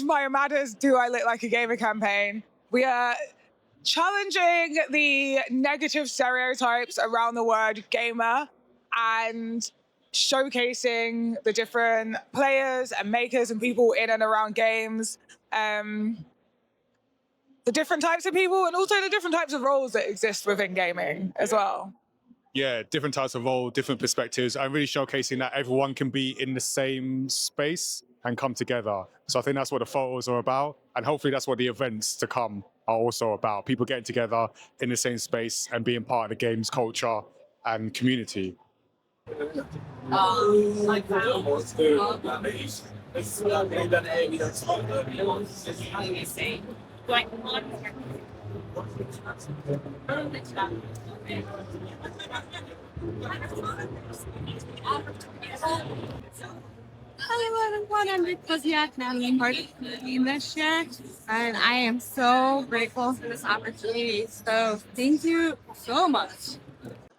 My Matters Do I Look Like a Gamer campaign. We are challenging the negative stereotypes around the word gamer and showcasing the different players and makers and people in and around games, the different types of people and also the different types of roles that exist within gaming as well. Yeah, different types of role, different perspectives, and really showcasing that everyone can be in the same space and come together. So I think that's what the photos are about, and hopefully that's what the events to come are also about. People getting together in the same space and being part of the game's culture and community. Hello everyone, I'm BigFuzzyYak, now I'm part of the team this year, and I am so grateful for this opportunity, so thank you so much.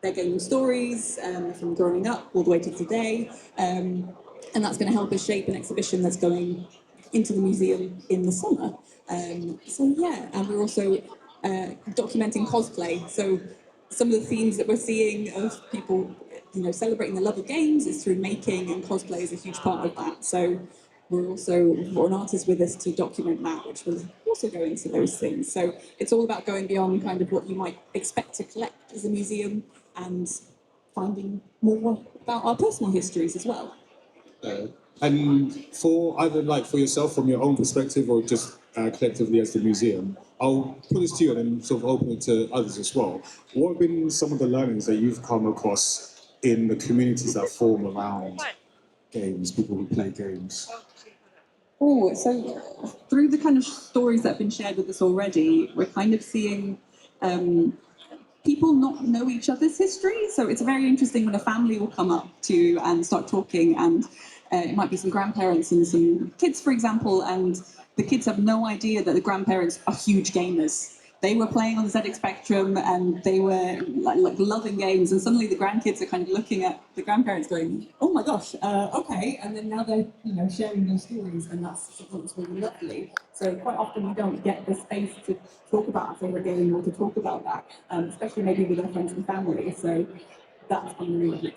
Their gaming stories from growing up all the way to today, and that's going to help us shape an exhibition that's going into the museum in the summer. So yeah, and we're also documenting cosplay. So some of the themes that we're seeing of people, celebrating the love of games is through making, and cosplay is a huge part of that. So we're also brought an artist with us to document that, which will also go into those things. So it's all about going beyond kind of what you might expect to collect as a museum and finding more about our personal histories as well. And for either for yourself from your own perspective or just collectively as the museum, I'll put this to you and then sort of open it to others as well. What have been some of the learnings that you've come across in the communities that form around games, people who play games? Oh, so through the kind of stories that have been shared with us already, we're kind of seeing people not know each other's history. So it's very interesting when a family will come up to you and start talking, and it might be some grandparents and some kids, for example, and the kids have no idea that the grandparents are huge gamers. They were playing on the ZX Spectrum and they were like loving games, and suddenly the grandkids are kind of looking at the grandparents going, oh my gosh, okay, and then now they're sharing those stories, and that's something that's really lovely. So quite often we don't get the space to talk about our favourite game or to talk about that, especially maybe with our friends and family, so that's been really good.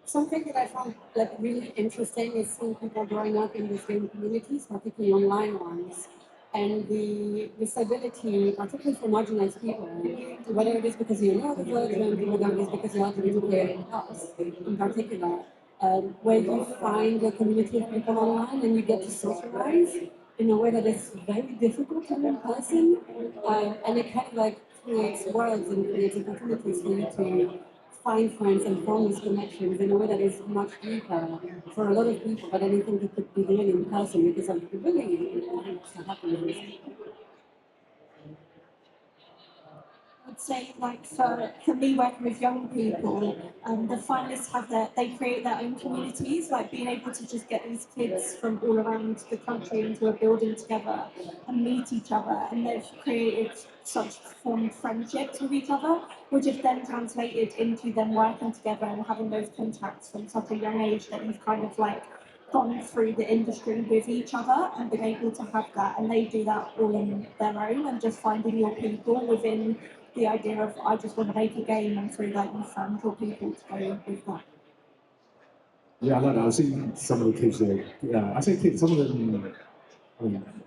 Something that I found really interesting is seeing people growing up in these game communities, particularly online ones, and the disability, particularly for marginalized people, whether it is because you're neurodivergent, whether it is because you're LGBTQIA+, in particular, where you find a community of people online and you get to socialize in a way that is very difficult to do in person, and it kind of creates worlds and creates opportunities for you to find friends and form these connections in a way that is much deeper for a lot of people than anything that could be done in person because of the bullying and what's happening with these people. I'd say, for me, working with young people, the finalists they create their own communities, being able to just get these kids from all around the country into a building together and meet each other, and they've created such formed friendships with each other, which have then translated into them working together and having those contacts from such a young age that you've kind of gone through the industry with each other and been able to have that, and they do that all on their own, and just finding your people within the idea of I just want to make a game, and through that you found your people to go with that. Yeah, I like that. I've seen some of the kids there. Yeah, I say kids, some of them,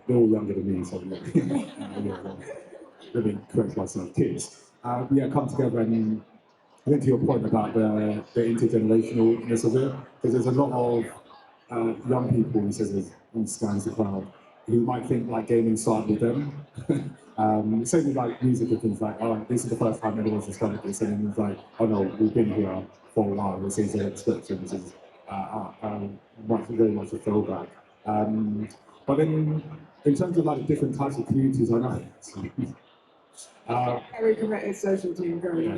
they're all younger than me, so let me correct myself, kids. Come together, and I think to your point about the intergenerationalness of it, because there's a lot of young people who scans the crowd who might think gaming started with them. Same with music and things this is the first time anyone's discovered this, and then it's oh no, we've been here for a while. This is an expression, this is very much a throwback. But then, in terms of the different types of communities, I know. Very committed social team going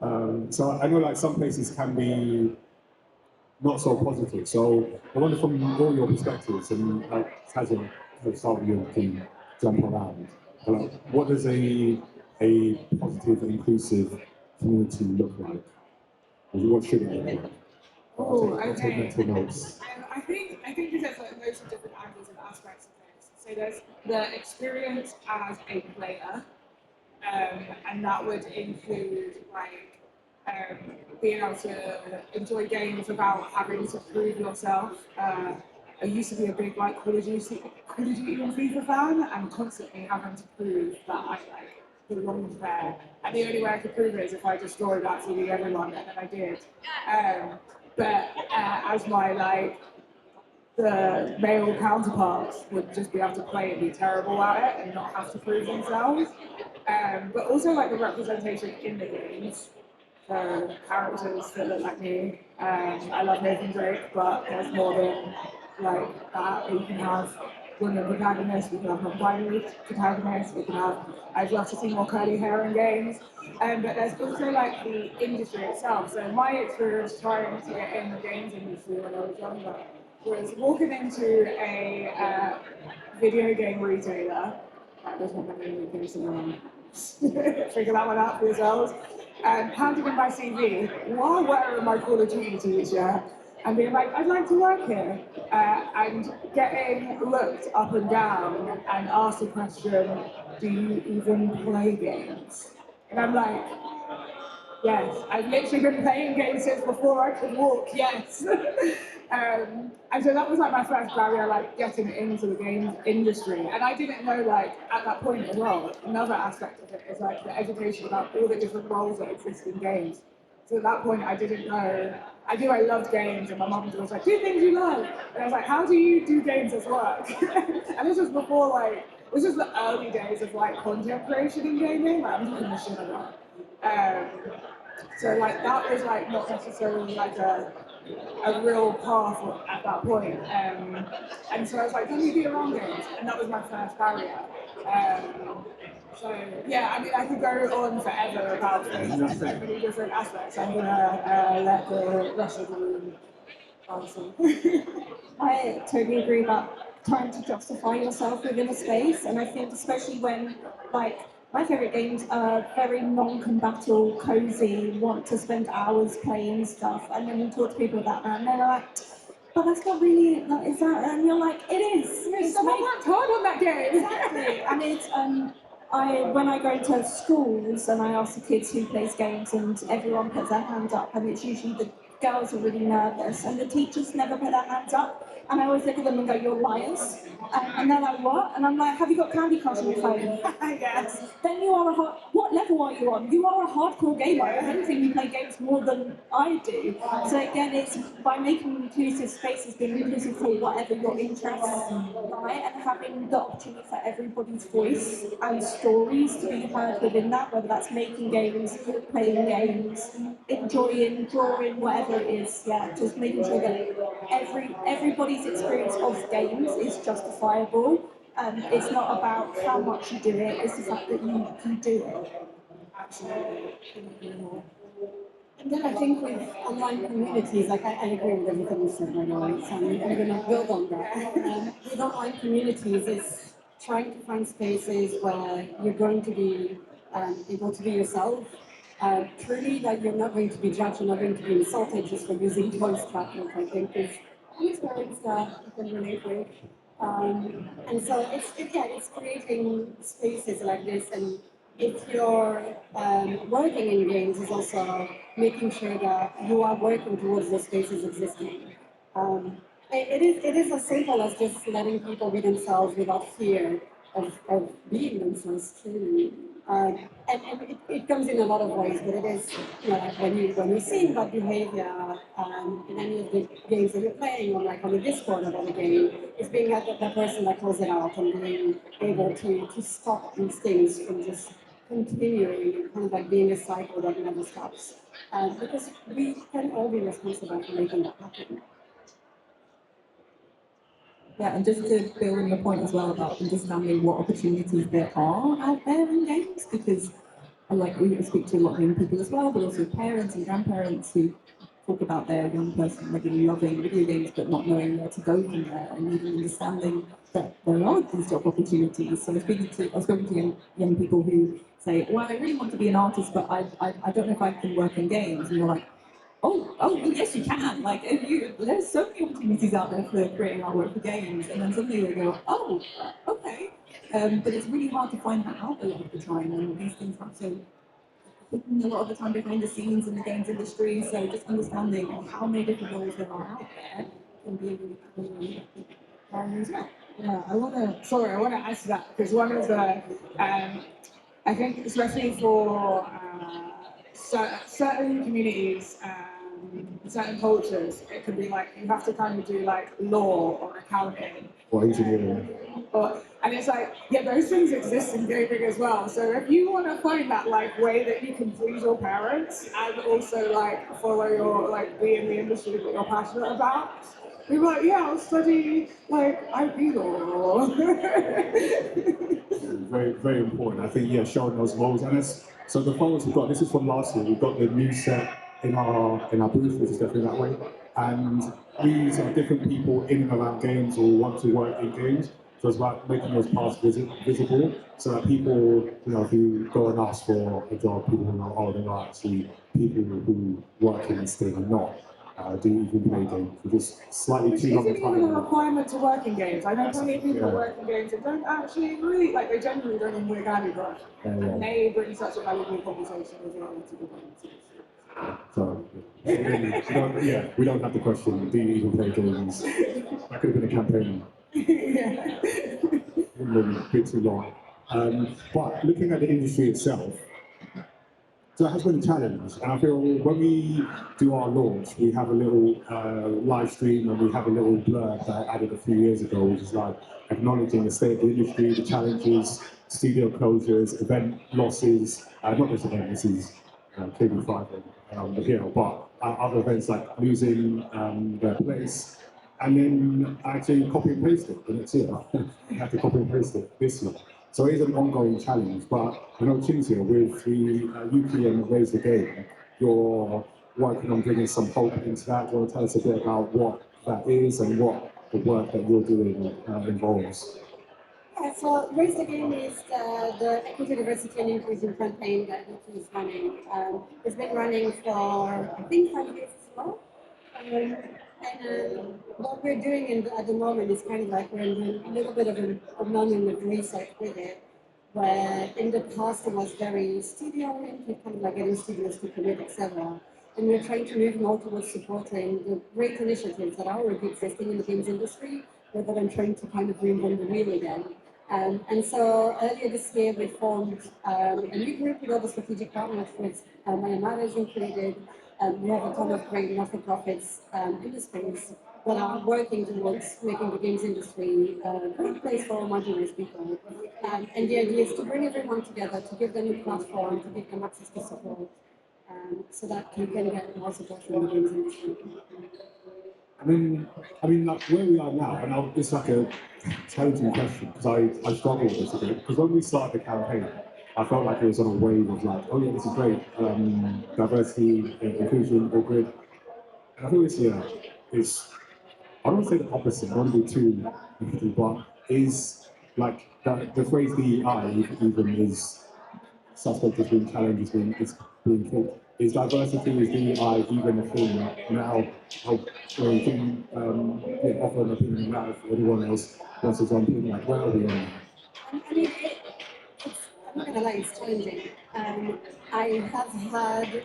on. So I know some places can be not so positive. So I wonder from all your perspectives, and as a start you can jump around, what does a positive and inclusive community look like? What should it look like? Oh, I'll take mental notes. I think there's like loads of different angles and aspects of this. So there's the experience as a player, and that would include like being able to enjoy games without having to prove yourself. I used to be a big like Call of Duty and FIFA fan, and constantly having to prove that I like belonged there. And the only way I could prove it is if I destroyed absolutely everyone, and then I did. But as my like the male counterparts would just be able to play and be terrible at it and not have to prove themselves. But also like the representation in the games. So characters that look like me. I love Nathan Drake, but there's more than like that. You can have women protagonists, we can have non-binary protagonists, we can have, I'd love to see more curly hair in games. But there's also like the industry itself. So my experience trying to get in the games industry when I was younger was walking into a video game retailer. There's not many games around. Figure that one out for yourselves. Handing in my CV while wearing my Call of Duty t-shirt and being like, I'd like to work here. And getting looked up and down and asked the question, do you even play games? And I'm like, yes, I've literally been playing games since before I could walk, yes. And so that was like my first barrier, like getting into the games industry. And I didn't know, like, at that point as well, another aspect of it is like the education about all the different roles that exist in games. So at that point, I didn't know, I knew I loved games, and my mum was like, do things you love. And I was like, how do you do games as work? And this was before, like, this was the early days of like content creation in gaming, like I'm doing the shit of that. So like that was like not necessarily like a real path at that point. And so I was like, let me be around games, and that was my first barrier. So yeah, I mean, I could go on forever about so many different aspects. I'm gonna let the rest of the room answer. I totally agree about trying to justify yourself within a space, and I think especially when, like, my favourite games are very non-combatal, cosy, want to spend hours playing stuff, and then you talk to people about that, and they're like, but that's not really, is that, and you're like, it is. Someone worked hard on that game. Exactly, and it's, when I go to schools and I ask the kids who plays games, and everyone puts their hand up, and it's usually the girls are really nervous, and the teachers never put their hands up, and I always look at them and go, you're liars, and they're like, what? And I'm like, have you got Candy Crush on your phone? Yes. Then you are what level are you on? You are a hardcore gamer. I don't think you play games more than I do. So again, it's by making inclusive spaces, being inclusive for whatever your interests lie, and having the opportunity for everybody's voice and stories to be heard within that, whether that's making games, playing games, enjoying, drawing, whatever it is. Yeah, just making sure that everybody's experience of games is justifiable. It's not about how much you do it, it's the fact that you do it. Absolutely. And then I think with online communities, like I agree with everything you said, by the way, so I'm going to build on that. With online communities, it's trying to find spaces where you're going to be able to be yourself. Truly, like you're not going to be judged, you're not going to be insulted just for using voice chat, which I think is an experience that you can relate with. And so it's creating spaces like this, and if you're working in games, is also making sure that you are working towards those spaces existing. It is as simple as just letting people be themselves without fear of being themselves truly. And it comes in a lot of ways, but it is, you know, like when you see bad behavior in any of the games that you're playing, or like on the Discord about the game, it's being the person that calls it out and being able to stop these things from just continuing and kind of like being a cycle that never stops. Because we can all be responsible for making that happen. Yeah, and just to build on your point as well about understanding what opportunities there are out there in games, because like we speak to a lot of young people as well, but also parents and grandparents who talk about their young person regularly loving video games but not knowing where to go from there, and even understanding that there are these job opportunities. So I've spoken to young people who say, well, I really want to be an artist, but I don't know if I can work in games. And you're like, oh, yes, you can. Like, there's so many opportunities out there for creating artwork for games. And then suddenly they go, oh, okay. But it's really hard to find that out a lot of the time, and these things have to a lot of the time behind the scenes in the games industry. So just understanding how many different roles there are out there can be really as well. Yeah, I want to add to that, because one of the, I think especially for certain communities, certain cultures, it could be like you have to kind of do like law or accounting. Or engineering. And it's like, yeah, those things exist in gaming as well. So if you want to find that like way that you can please your parents and also like follow your, like be in the industry that you're passionate about, you're like, yeah, I'll study like IP law. Very, very important. I think, yeah, showing those roles. And so the photos we've got, this is from last year, we've got the new set in our booth, which is definitely that way. And these are different people in and around games or want to work in games. So it's about making those paths visible, so that people, who go and ask for a job, people who know, oh, there are actually people who work in this thing and not do even play games. We're just slightly too long. Which isn't even a requirement to work in games. I know plenty of people work in games and don't actually really, like, they genuinely don't even wear Candy Crush. And they bring such a valuable conversation as well to the games. So, we don't have the question, do you even play games? That could have been a campaign. Yeah. A bit too long. But looking at the industry itself, so it has been a challenge. And I feel when we do our launch, we have a little live stream and we have a little blurb that I added a few years ago, which is like acknowledging the state of the industry, the challenges, studio closures, event losses, not this event, this is KB5 and here, but other events like losing their place. And then I actually copy and paste it the next year. I had to copy and paste it this year. So it is an ongoing challenge, but I know CHUU's here with the Yuki and Raise the Game. You're working on bringing some hope into that. Do you want to tell us a bit about what that is and what the work that you're doing involves? Yeah, so Raise the Game is the Equity, Diversity and Inclusion campaign that Yuki is running. It's been running for, I think, 5 years as well. And what we're doing at the moment is kind of like we're doing a little bit of a moment of research with it, where in the past it was very studio-oriented, kind of like getting studios to commit, etc. And we're trying to move more towards supporting the great initiatives that are already existing in the games industry, rather than trying to kind of reinvent the wheel again. And so earlier this year we formed a new group with all the strategic partners with Myanmar is included. We have a ton of great not-for-profits in the space that are working towards making the games industry a great place for marginalized people. And the idea is to bring everyone together, to give them a platform, to give them access to support, so that you can get more support from the games industry. I mean, like where we are now, and it's like a challenging question because I struggle with this a bit. Because when we started the campaign, I felt like it was on a wave of like, oh yeah, this is great, diversity, inclusion, all good. And I think this year is, I don't want to say the opposite, I don't want to be too negative, but is like the phrase DEI even is suspect, is being challenged, is being thought. Is diversity, is DEI even a thing now? Where you can offer an opinion now if everyone else wants to jump in, like where are we on? I mean, I'm not gonna lie, it's challenging. I have had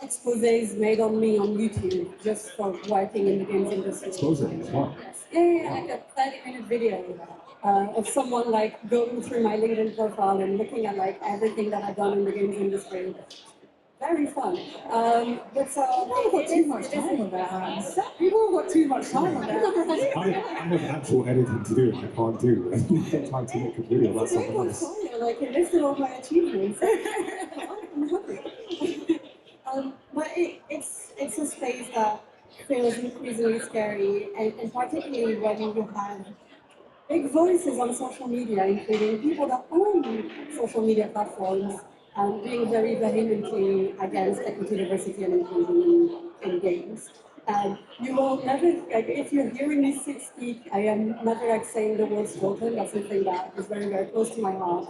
exposés made on me on YouTube just for working in the games industry. Exposés, what? Yeah, like a 30-minute video of someone like going through my LinkedIn profile and looking at like everything that I've done in the games industry. Very fun. But so People have got too much time on their hands. People have got too much time on their hands. I have actual editing to do, I can't do. I'm trying to make a video about something else. Like I listed all my achievements. I'm happy. But it's a space that feels increasingly scary, and particularly when you have big voices on social media, including people that own social media platforms, being very vehemently against equity, diversity, and inclusion in games. You will never, like, if you're hearing me speak, I am never like saying the word slogan. That's something that is very, very close to my heart.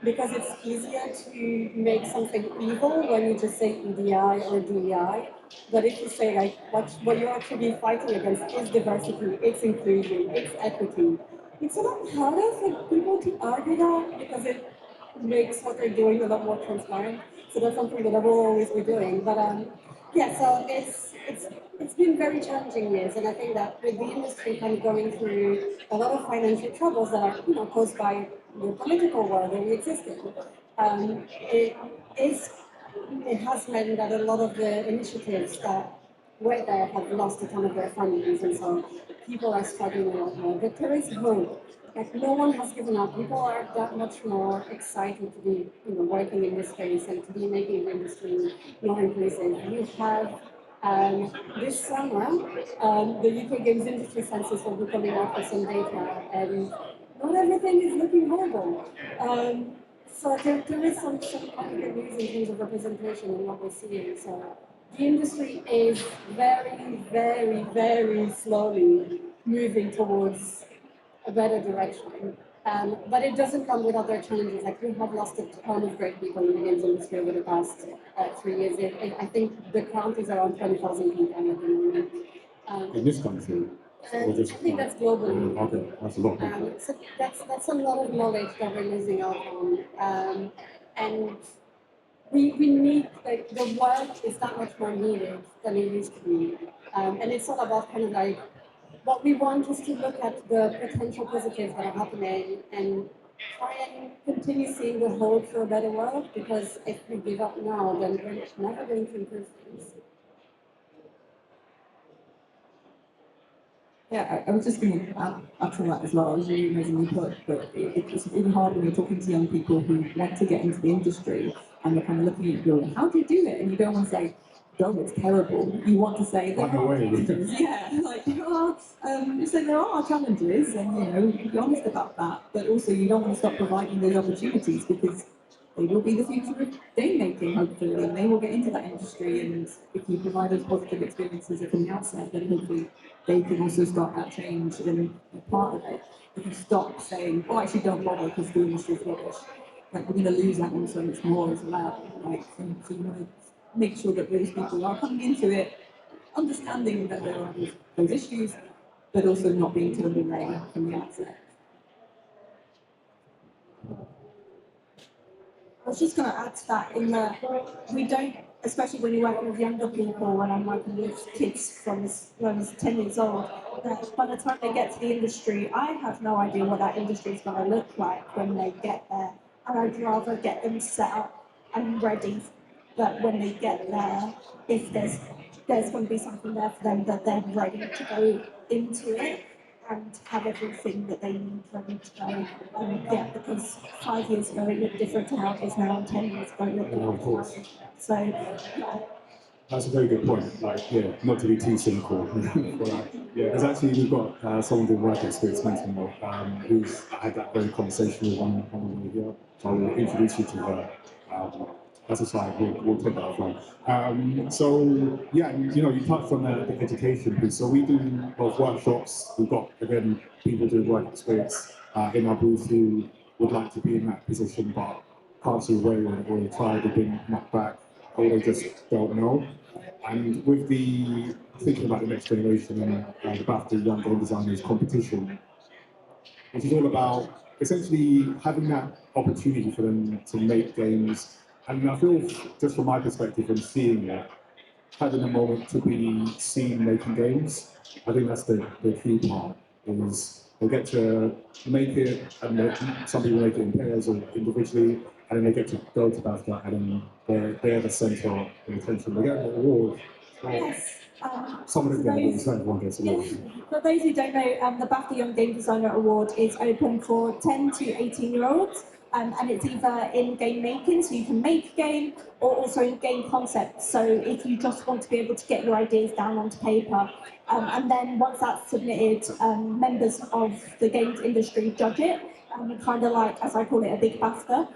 Because it's easier to make something evil when you just say EDI or DEI. But if you say like what you're actually fighting against is diversity, it's inclusion, it's equity. It's a lot harder for people to argue that because it makes what they're doing a lot more transparent. So that's something that I will always be doing. But yeah, so it's been very challenging years, and I think that with the industry kind of going through a lot of financial troubles that are caused by the political world that we exist in, it is it has meant that a lot of the initiatives that were there have lost a ton of their fundings, and so people are struggling a lot more. But there is hope. Like, no one has given up. People are that much more excited to be, working in this space and to be making the industry more inclusive. You have this summer, the UK Games Industry Census will be coming out with some data, and not everything is looking horrible. So there is some kind of good news in terms of representation in what we're seeing. So the industry is very, very, very slowly moving towards a better direction. But it doesn't come without their challenges. Like, we have lost a ton of great people in the games industry over the past 3 years. I think the count is around 20,000 people at the moment. In this country? I think that's globally. Okay, that's a lot. So that's a lot of knowledge that we're losing out on. And we need, like, the work is that much more needed than it used to be. And it's all about kind of like, what we want is to look at the potential positives that are happening and try and continue seeing the hope for a better world, because if we give up now, then we're never going to improve things. Yeah, I was just going to add to that as well. It was really amazingly put, but it's really hard when you're talking to young people who want to get into the industry and they're kind of looking at you going, how do you do it? And you don't want to say, oh, it's terrible. You want to say, there are challenges. Yeah, like, so there are challenges, and, be honest about that. But also, you don't want to stop providing those opportunities, because they will be the future of game making, hopefully, and they will get into that industry. And if you provide those positive experiences from the outset, then hopefully they can also start that change and be part of it. If you stop saying, oh, actually don't bother because the industry is rubbish, like, we're going to lose that one so much more as well. Like, so you want to make sure that those people are coming into it, understanding that there are those issues, but also not being turned away from the outset. I was just going to add to that, in that we don't, especially when you're working with younger people, when I'm working with kids from when I was 10 years old, that by the time they get to the industry, I have no idea what that industry is going to look like when they get there. And I'd rather get them set up and ready that when they get there, if there's going to be something there for them, that they're ready to go into it and have everything that they need ready to go. Yeah, because 5 years ago it looked different to how it is now, and 10 years ago it looked different. Of course. So, yeah. That's a very good point. Like, yeah, not to be too cynical. But, yeah, there's actually, we've got someone with work experience mentoring who's had that very conversation with one of here. So I will introduce you to her. That's aside, we'll take that offline. So, yeah, you touched on the education piece. So we do both workshops. We've got, again, people doing work experience in our booth who would like to be in that position but can't see a way, or tried, have been knocked back, or they just don't know. And with the thinking about the next generation and the BAFTA Young Game Designers competition, which is all about essentially having that opportunity for them to make games. And I feel, just from my perspective and seeing it, having a moment to be seen making games, I think that's the key part, is they get to make it, and some people make it in pairs or individually, and then they get to go to BAFTA, and then they're the centre of the attention. They get an award. Yes. Some of them get awards, not everyone gets awards. For those who don't know, the BAFTA Young Game Designer Award is open for 10 to 18-year-olds, and it's either in game making, so you can make a game, or also in game concept. So if you just want to be able to get your ideas down onto paper, and then once that's submitted, members of the games industry judge it, kind of like, as I call it, a big BAFTA.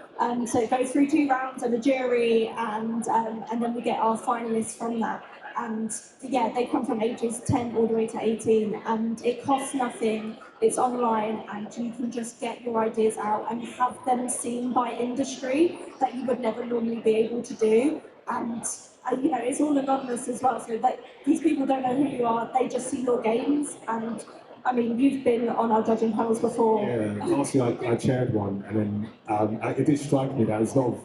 So it goes through 2 rounds and a jury, and then we get our finalists from that. And yeah, they come from ages 10 all the way to 18, and it costs nothing. It's online, and you can just get your ideas out and have them seen by industry that you would never normally be able to do. And you know, it's all anonymous as well, so that these people don't know who you are. They just see your games. And I mean, you've been on our judging panels before. Yeah, last year I chaired one, and then it did strike me that there's a lot of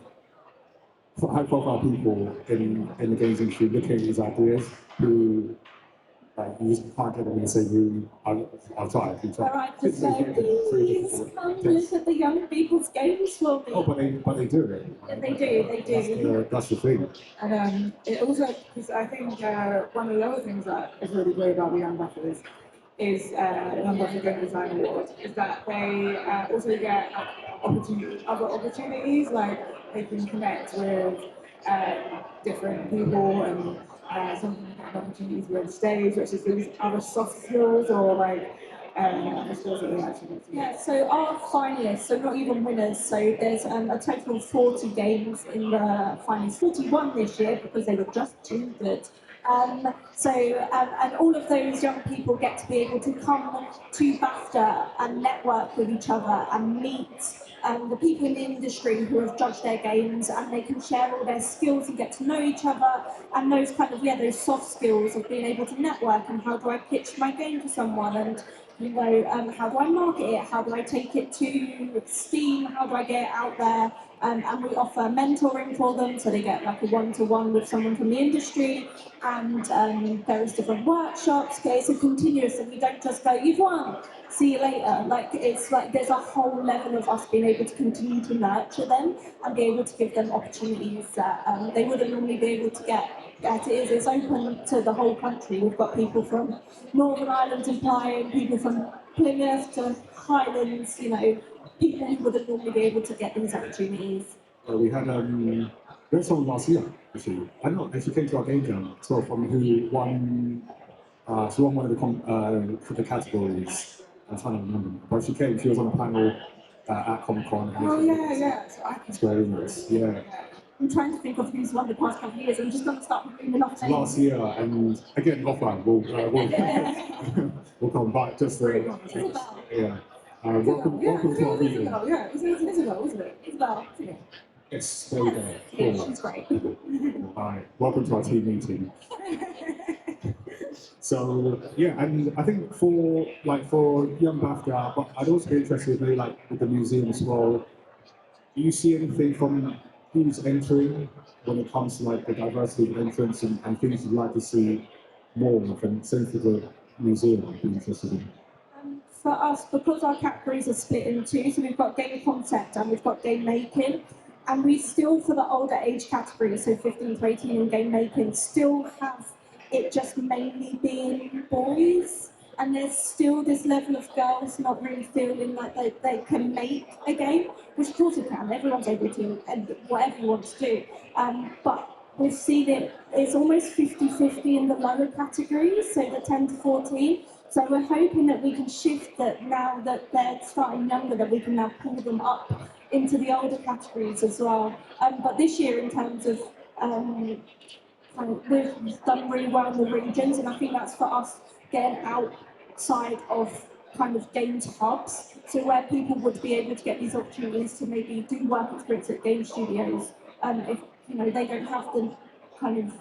high-profile people in the games industry looking at these ideas who you just can't get them in the same room. I've tried. Where I just say, please come look at the young people's games for me. Oh, but they do it. Yeah, they do. That's the thing. And it also, because I think one of the other things that is really great about the Young Buffers is Young Buffer Game Design Award, is that they also get other opportunities, like they can connect with different people, and sometimes have opportunities with stage, which is these other soft skills or like other skills that they actually get to. Yeah, so our finalists, so not even winners, so there's a total of 40 games in the finalists, 41 this year because they were just too good. And all of those young people get to be able to come to BAFTA and network with each other and meet the people in the industry who have judged their games, and they can share all their skills and get to know each other, and those kind of, those soft skills of being able to network, and how do I pitch my game to someone, and how do I market it, how do I take it to Steam, how do I get it out there. And we offer mentoring for them, so they get like a one-to-one with someone from the industry, and various different workshops. Okay, it's a continuous, and we don't just go, you've won, see you later. Like, it's like there's a whole level of us being able to continue to nurture them and be able to give them opportunities that they wouldn't normally be able to get. As it is, it's open to the whole country. We've got people from Northern Ireland applying, people from Plymouth to Highlands, people who wouldn't normally be able to get these opportunities. We had someone last year, actually. I don't know, and she came to our game jam, so from who won, she won one of the categories. I'm trying to remember. But she was on a panel at Comic Con. Oh, yeah. It's very nice, yeah. I'm trying to think of who's won the past couple of years. I'm just going to start reading off names. Last year, and again, offline, we'll come back just yeah. Welcome to our meeting. Yeah, Isabel, wasn't it? Isabel. Yes, there we go. Yeah, she's great. Alright, welcome to our team meeting. So yeah, and I think for young BAFTA, but I'd also be interested maybe with the museum as well. Do you see anything from who's entering when it comes to the diversity of entrance and things you'd like to see more of, and same for the museum I'd be interested in? For us, because our categories are split in two, so we've got game concept and we've got game making, and we still, for the older age category, so 15 to 18 in game making, still have it just mainly being boys, and there's still this level of girls not really feeling like they can make a game, which of course you can, everyone's able to, and whatever you want to do, but we've seen it's almost 50-50 in the lower categories, so the 10 to 14. So we're hoping that we can shift that now that they're starting younger, that we can now pull them up into the older categories as well. But this year, in terms of, we've done really well in the regions, and I think that's for us getting outside of kind of games hubs, so where people would be able to get these opportunities to maybe do work experience at game studios. If they don't have the kind of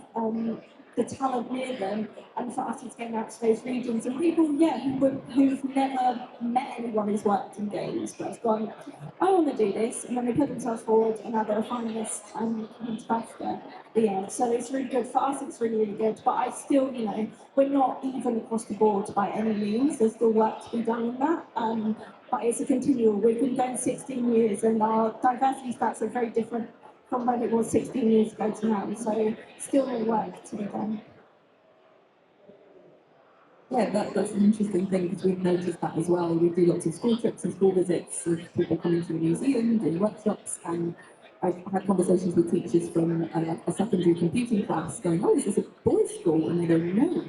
the talent near them, and for us it's getting out to those regions, and people who've never met anyone who's worked in games but have gone, I want to do this, and then they put themselves forward and now they're a finalist and come to BAFTA. Yeah, so it's really good for us, it's really good, but I still, we're not even across the board by any means, there's still work to be done in that, but it's a continual. We've been going 16 years and our diversity stats are very different from when it was 16 years ago to now, so still more work to be done. Yeah, that's an interesting thing, because we've noticed that as well. We do lots of school trips and school visits with people coming to the museum, doing workshops, and I've had conversations with teachers from a secondary computing class going, oh, is this a boys' school? And they go, no,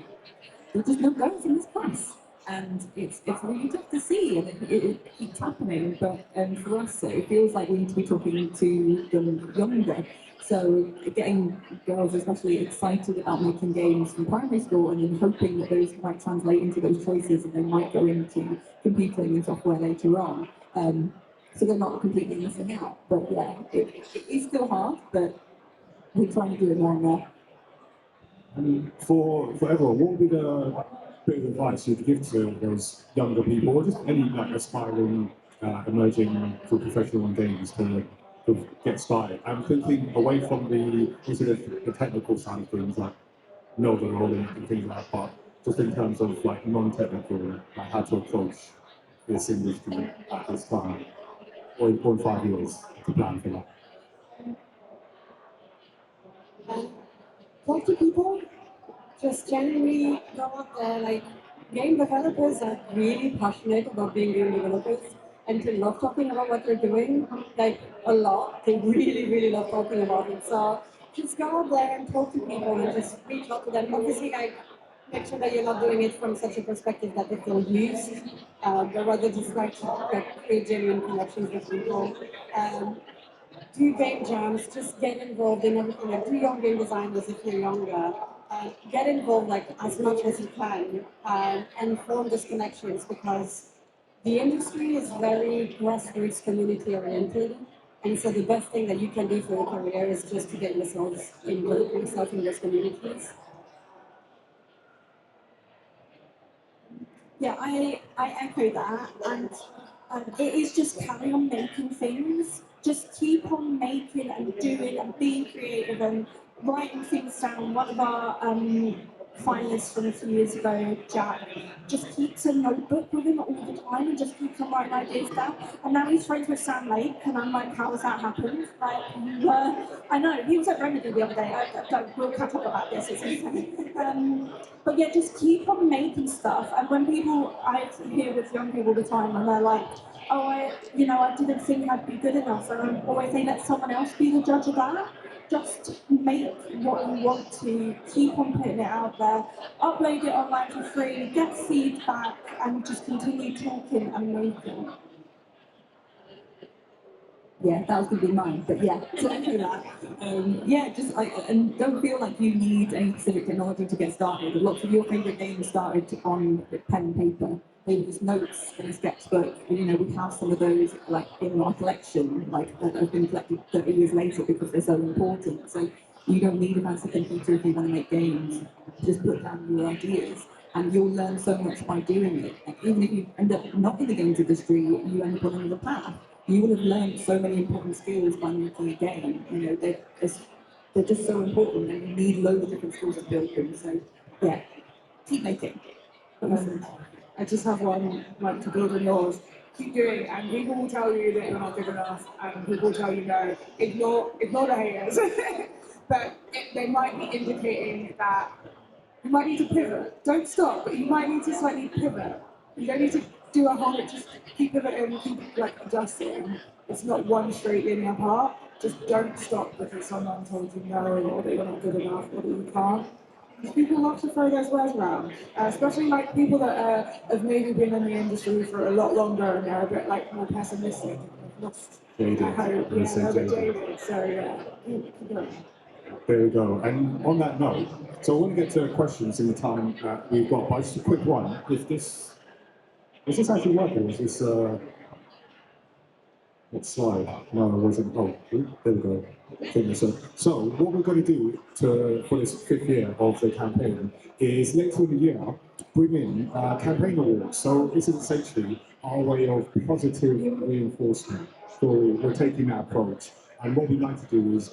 there's just no girls in this class. And it's really tough to see, and it keeps happening. But for us, it feels like we need to be talking to them younger. So getting girls especially excited about making games from primary school, and then hoping that those might translate into those choices, and they might go into computing and software later on. So they're not completely missing out. But yeah, it is still hard, but we're trying to do it more and more. And for everyone, what would be the bit of advice you'd give to those younger people, or just any like aspiring, emerging for professional games to get started? I'm thinking away from the technical side of things, like know the role and things like that, but just in terms of like non-technical, like how to approach this industry at this time, or in 5 years to plan for that. Talk to people, just generally go out there. Like, game developers are really passionate about being game developers and they love talking about what they're doing, like a lot. They really, really love talking about it. So just go out there and talk to people and just reach out to them. Obviously, like, make sure that you're not doing it from such a perspective that they feel used, but rather just like create genuine connections with people. Do game jams, just get involved in everything. Like, do young game designers if you're younger. Get involved like as much as you can and form those connections, because the industry is very grassroots community oriented. And so the best thing that you can do for your career is just to get yourself in those communities. Yeah, I echo that, and it is just carry on making things. Just keep on making and doing and being creative and writing things down. One of our finalists from a few years ago, Jack, just keeps a notebook with him all the time and just keeps on writing ideas down. And now he's friends with Sam Lake, and I'm like, how has that happened? Like, I know, he was at Remedy the other day. We'll catch up about this. It's insane. But yeah, just keep on making stuff. And when people, I hear with young people all the time, and they're like, oh, I didn't think I'd be good enough. And I'm always saying, let someone else be the judge of that. Just make what you want to, keep on putting it out there, upload it online for free, get feedback, and just continue talking and making. Yeah, that was going to be mine, but yeah, exactly that. Yeah, just like, and don't feel like you need any specific technology to get started. Lots of your favourite games started on pen and paper. They were just notes in a sketchbook. And, we have some of those like in our collection, like that have been collected 30 years later because they're so important. So you don't need a fancy computer if you want to make games. Just put down your ideas, and you'll learn so much by doing it. Like, even if you end up not in the games industry, you end up on another path. You will have learned so many important skills by making a game. They're just so important, and you need loads of different skills to build them. So, yeah, keep making. I just have one, like, to build on yours. Keep doing, and people will tell you that you're not good enough, and people will tell you no. Ignore the haters. But they might be indicating that you might need to pivot. Don't stop, but you might need to slightly pivot. You don't need to do a whole, just keep pivoting, keep like adjusting. It's not one straight linear path. Just don't stop because someone told you no, or that you're not good enough, or that you can't. Because people love to throw those words around, especially like people that have maybe been in the industry for a lot longer and they're a bit like more pessimistic. Lost hope, they're a bit jaded. So yeah, keep going. There we go. And on that note, so I want to get to questions in the time that we've got, but just a quick one. Is this actually working? Is this, let's slide. No, it wasn't. Oh, there we go. So what we're going to do for this 5th year of the campaign is later in the year, bring in campaign awards. So this is essentially our way of positive reinforcement. So we're taking that approach. And what we'd like to do is,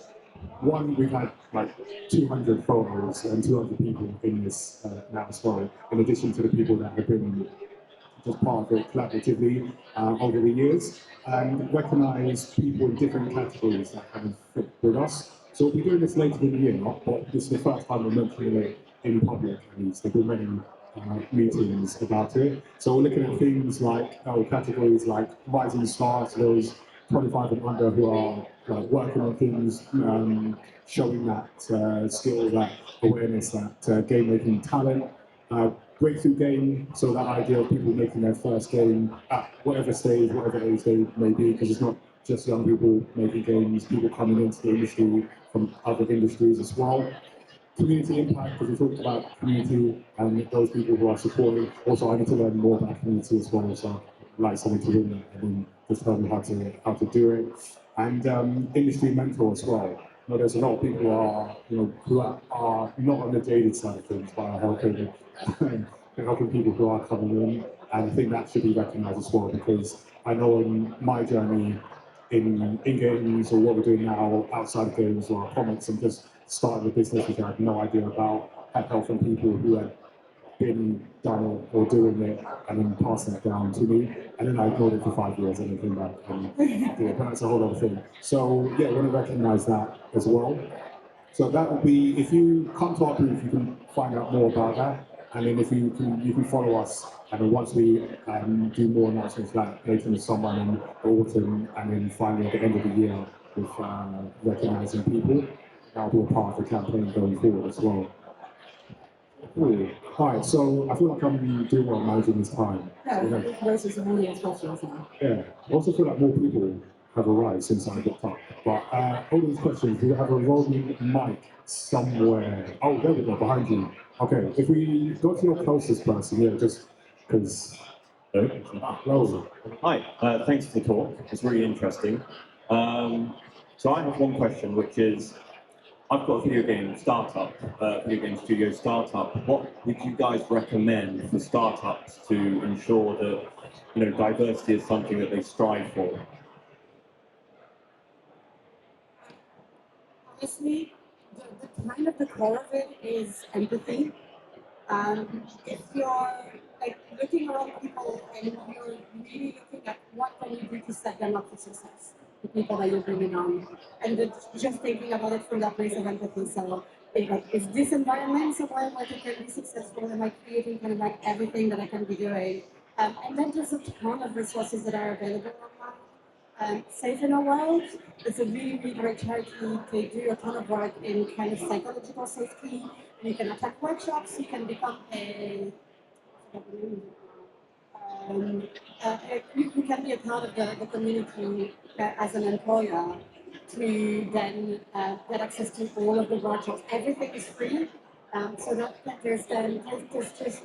one, we've had like 200 photos and 200 people in this now as well, in addition to the people that have been just part of it collaboratively over the years, and recognise people in different categories that kind of fit with us. So we'll be doing this later in the year, but this is the first time we're mentioning it in public, at least. There have been many meetings about it. So we're looking at things like, categories like rising stars, those 25 and under who are working on things, showing that skill, that awareness, that game making talent. breakthrough game, so that idea of people making their first game at whatever stage, whatever age they may be, because it's not just young people making games, people coming into the industry from other industries as well. Community impact, because we talked about community and those people who are supporting. Also, I need to learn more about community as well, so I'd like something to win that and then just tell me how to do it. And industry mentor as well. You know, there's a lot of people who are not on the jaded side of things, but are helping people who are coming in. And I think that should be recognised as well, because I know in my journey in games or what we're doing now outside of games or comics and just starting a business which I had no idea about, had help from people who had been done or doing it and then passing it down to me. And then I ignored it for 5 years and then came back and but that's a whole other thing. So yeah, I want to recognise that as well. So that will be, if you come to our booth, you can find out more about that. And then if you can follow us, and then once we do more announcements like later in the summer and the autumn, and then finally at the end of the year with recognising people, that'll be a part of the campaign going forward as well. Cool. Right, so I feel like I'm doing well managing this time. Yeah, those are some audience questions now. Yeah, I also feel like more people have arrived since I got up. But all these questions, we have a rolling mic somewhere. Oh, there we go, behind you. Okay, if we go to your closest person, yeah, just because. Hello. Hi, thanks for the talk. It's really interesting. So I have one question, which is, I've got a video game startup, video game studio startup. What would you guys recommend for startups to ensure that diversity is something that they strive for? Honestly, the core of it is empathy. If you're looking around people and you're really looking at what can you do to set them up for success, the people that you're bringing on, and just thinking about it from that place of empathy. So, is this environment somewhere where they can be successful? Am I creating kind of everything that I can be doing? And then there's a ton of resources that are available online. Safe in Our World is a really, really great charity. They do a ton of work in kind of psychological safety. And you can attend workshops. You can become you can be a part of the community as an employer to then get access to all of the workshops. Everything is free. So that there's just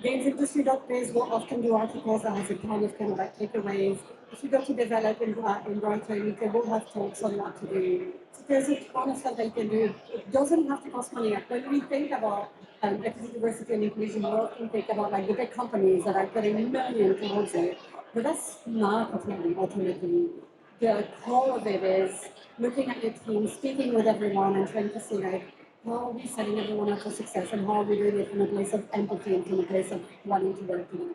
gamesindustry.biz will often do articles that has a ton of kind of takeaways. If you go to develop in Brighton, they will have talks on what to do. So there's a ton of stuff that you can do. It doesn't have to cost money. When we think about equity, diversity, and inclusion, we often think about the big companies that are putting millions towards it. But that's not ultimately. The core of it is looking at your team, speaking with everyone, and trying to see how are we setting everyone up for success, and how are we doing it from a place of empathy and from a place of wanting to work together.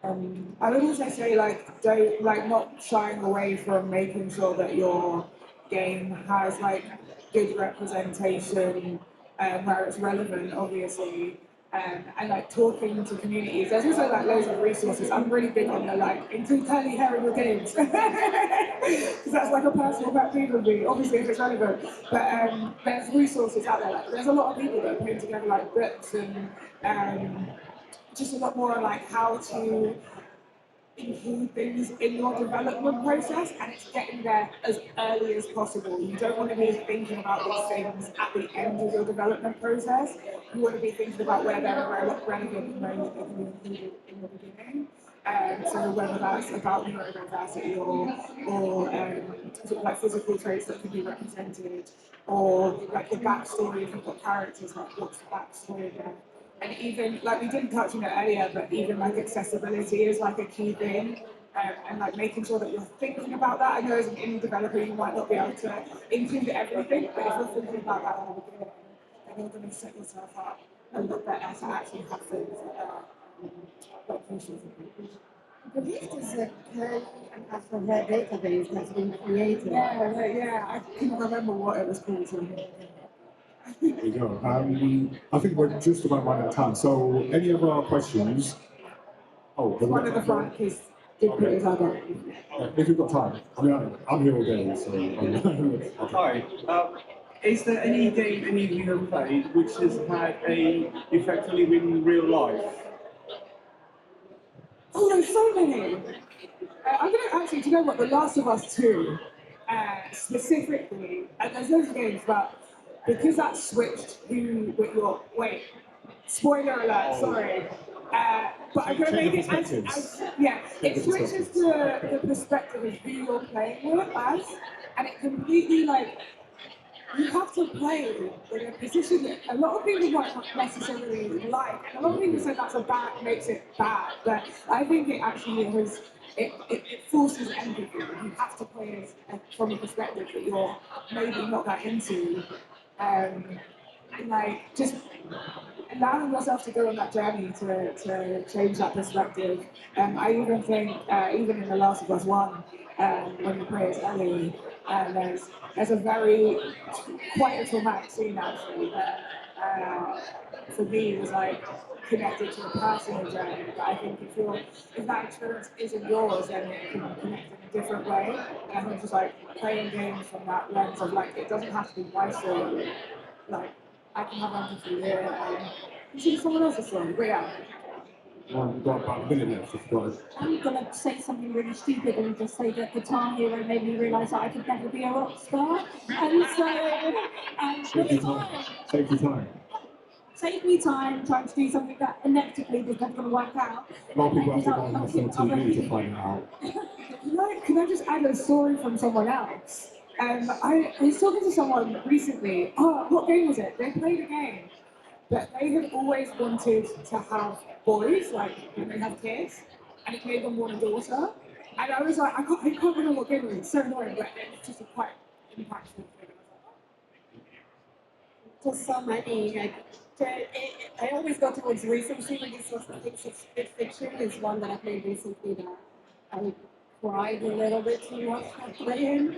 I would also say don't not shying away from making sure that your game has good representation where it's relevant, obviously, and talking to communities. There's also loads of resources. I'm really big on the include curly hair in your games because that's a personal pet peeve of me. Obviously, if it's relevant, but there's resources out there. There's a lot of people that are putting together books and just a lot more on how to include things in your development process, and it's getting there as early as possible. You don't want to be thinking about these things at the end of your development process. You want to be thinking about where they're relevant and where you can be included in the beginning. So whether that's about neurodiversity or physical traits that can be represented, or the backstory, if you've got characters, what's the backstory there? And even, we didn't touch on it earlier, but even accessibility is a key thing. And making sure that you're thinking about that. I know as an indie developer, you might not be able to include everything, but if you're thinking about that at the beginning, then you're going to set yourself up a lot better to actually have things that are crucial for people. I believe there's a curly and afro hair database that's been created. Yeah, I couldn't remember what it was called. There you go. I think we're just about running out of time. So, any other questions? Oh, one of the front is did put his hand up. If you've got time. I mean, I'm here all day, so. Hi. is there any game any of you have played which has had a effectively in real life? Oh, there's so many. I'm going to actually, do you know what? The Last of Us 2, specifically, and there's loads of games, but because that switched who, wait, spoiler alert, sorry. But I'm going to make it as yeah, it switches the perspective of who you're playing with as, and it completely, like, you have to play in a position that a lot of people might not necessarily like, and a lot of people say that's a bad, makes it bad, but I think it actually has, it forces empathy. You have to play from a perspective that you're maybe not that into, and like, just allowing yourself to go on that journey to change that perspective. I even think, even in The Last of Us 1, when you play as Ellie, there's a very, quite a traumatic scene actually that for me was like connected to a personal journey. But I think if that experience isn't yours, then it can connect in a different way. And I think just like playing games from that lens of like, it doesn't have to be my story. Like, I can have empathy here and you see someone else's story. But yeah. We've got about a minute left, of course. I'm going to say something really stupid and just say that Guitar Hero made me realise that I could never be a rock star. And so, Save your time. Save your time. Save me time trying to do something that inevitably was never going to work out. A lot of people have to go on national TV to find out. Can I just add a story from someone else? I was talking to someone recently. Oh, what game was it? They played a game, but they had always wanted to have boys, like when they have kids, and it made them want a daughter. And I was like, I can't remember what game it was. It's so annoying, but it's just a quite impactful thing. Just so many. Like, I always go towards recency when these sorts of things. Fiction is one that I played recently that I cried a little bit too much while playing.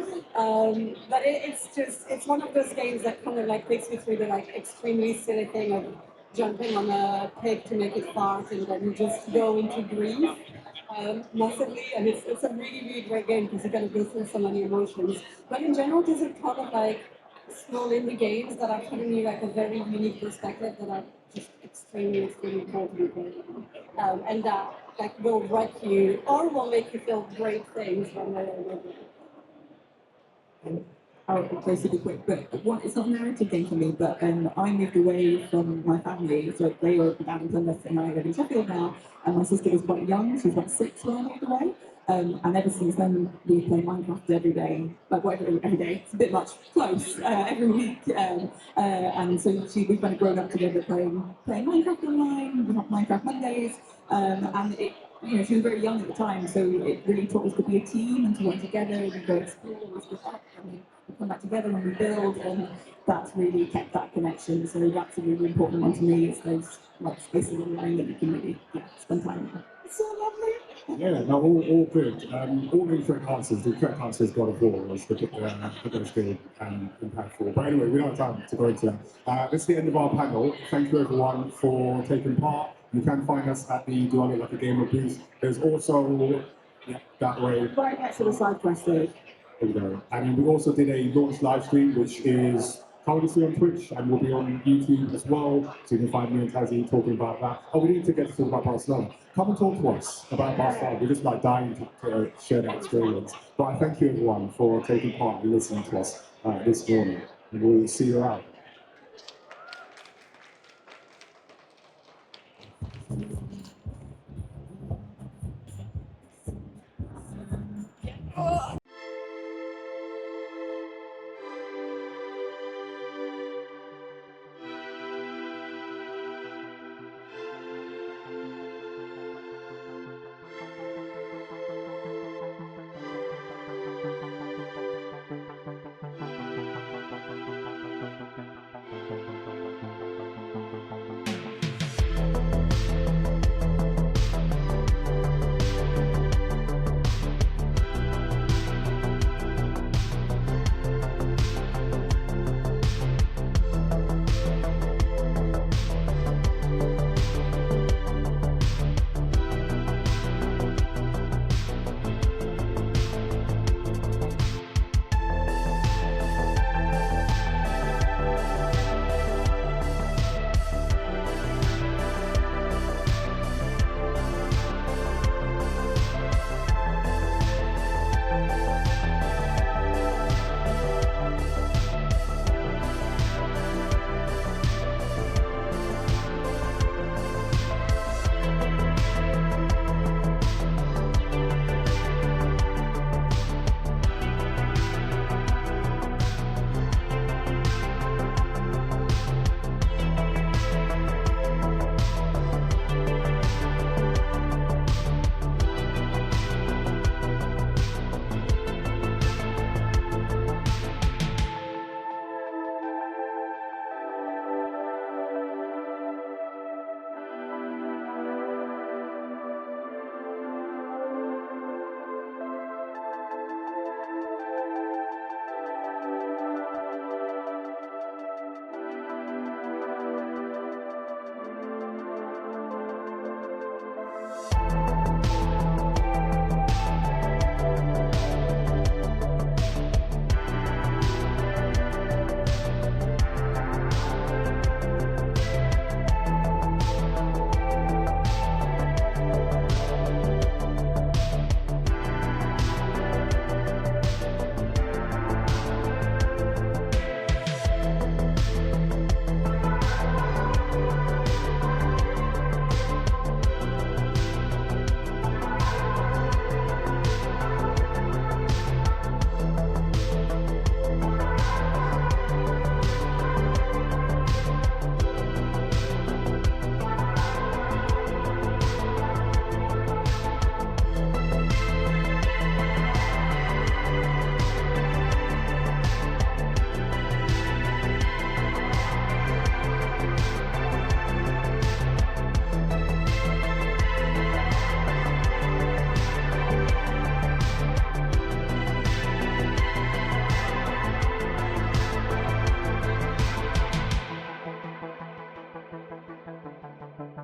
But it's one of those games that kind of like takes me through the like extremely silly thing of jumping on a pig to make it fart and then you just go into grief massively. And it's a really, really great game because you're going to go through so many emotions. But in general, there's a ton of like small indie games that are giving you like a very unique perspective that are just extremely, extremely important. And that like will wreck you or will make you feel great things when they're with you. I'll be super quick, but it's not a narrative game for me, but I moved away from my family, so they were down in Plymouth and I live in Sheffield now, and my sister was quite young, she was about 6 when I moved away, and ever since then we play Minecraft every day, like whatever, every day, it's a bit much, close, every week, and so we've kind of grown up together playing Minecraft online, we have Minecraft Mondays, and it, you know, she was very young at the time, so it really taught us to be a team and to work together and go explore and split up and we come back together and we build, and that's really kept that connection. So that's a really important one to me. It's those like spaces online that you can really spend time with. It's so lovely. Yeah, no, all good. All the correct answers. The correct answers God of War was the most good and impactful. But anyway, we don't have time to go into that. That's the end of our panel. Thank you everyone for taking part. You can find us at the Do I Look Like a Gamer booth. There's also that way. Right next to the side quest stage. There we go. And we also did a launch live stream, which is currently on Twitch and will be on YouTube as well. So you can find me and Tazzy talking about that. Oh, we need to get to talk about Barcelona. Come and talk to us about Barcelona. We're just like dying to share that experience. But I thank you everyone for taking part and listening to us this morning. And we'll see you around.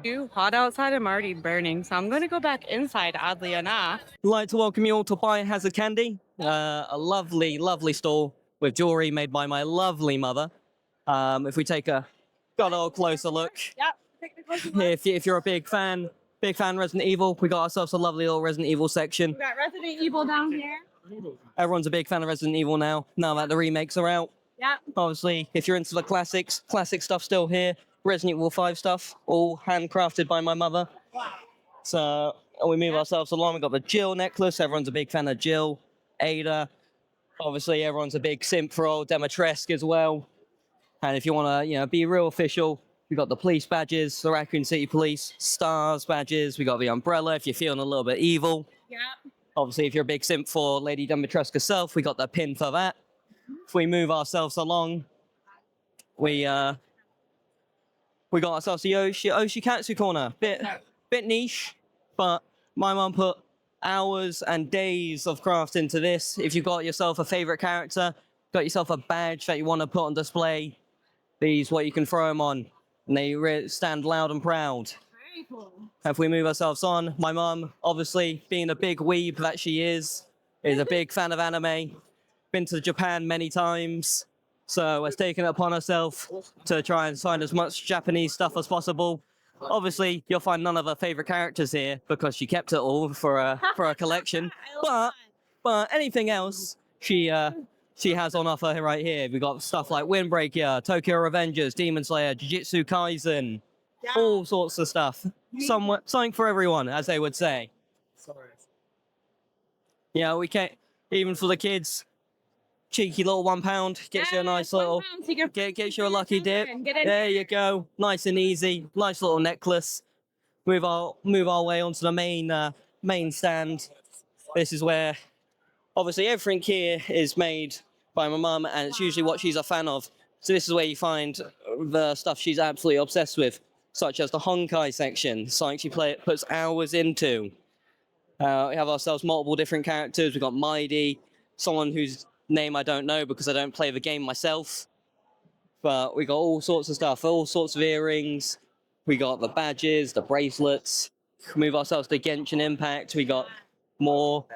Too hot outside, I'm already burning, so I'm going to go back inside, oddly enough. I'd like to welcome you all to BIOHAZARD Candy, a lovely, lovely store with jewelry made by my lovely mother. If we take a got a closer look, if you're a big fan Resident Evil, we got ourselves a lovely little Resident Evil section. We got Resident Evil down here. Everyone's a big fan of Resident Evil now that the remakes are out. Yeah. Obviously, if you're into the classics, classic stuff still here. Resident Evil 5 stuff, all handcrafted by my mother. Wow. So we move ourselves along. We've got the Jill necklace. Everyone's a big fan of Jill. Ada. Obviously, everyone's a big simp for old Demetresque as well. And if you want to, be real official, we've got the police badges, the Raccoon City Police, stars badges. We got the umbrella if you're feeling a little bit evil. Yeah. Obviously, if you're a big simp for Lady Demetresque herself, we got the pin for that. If we move ourselves along, we got ourselves the Oshikatsu corner. Bit niche, but my mum put hours and days of craft into this. If you've got yourself a favorite character, got yourself a badge that you want to put on display, these what you can throw them on, and they stand loud and proud. Very cool. If we move ourselves on, my mum, obviously being a big weeb that she is a big fan of anime. Been to Japan many times, so has taken it upon herself to try and find as much Japanese stuff as possible. Obviously, you'll find none of her favorite characters here because she kept it all for a collection. But anything else, she has on offer right here. We got stuff like Windbreaker, Tokyo Revengers, Demon Slayer, Jujutsu Kaisen, all sorts of stuff. Something for everyone, as they would say. Yeah, we can't even for the kids. Cheeky little £1 gets you a nice little, gets you a lucky dip. There you go, nice and easy, nice little necklace. Move our way onto the main stand. This is where, obviously, everything here is made by my mum, and it's usually what she's a fan of. So this is where you find the stuff she's absolutely obsessed with, such as the Honkai section, something she puts hours into. We have ourselves multiple different characters. We've got Mighty, someone whose name I don't know because I don't play the game myself. But we got all sorts of stuff, all sorts of earrings. We got the badges, the bracelets. Move ourselves to Genshin Impact. We got more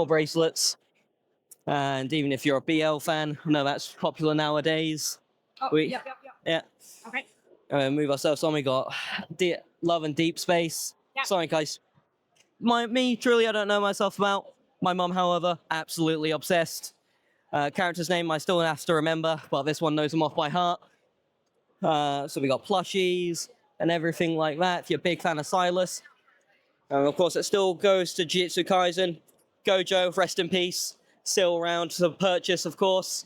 bracelets. And even if you're a BL fan, I know that's popular nowadays. Oh, yep. Yeah. Okay. Move ourselves on. We got Love and Deep Space. Yep. Sorry, guys. Me, truly, I don't know myself about. My mum, however, absolutely obsessed. Character's name I still have to remember, but this one knows them off by heart. So we got plushies and everything like that. If you're a big fan of Silas. And of course, it still goes to Jujutsu Kaisen. Gojo, rest in peace. Still around to purchase, of course.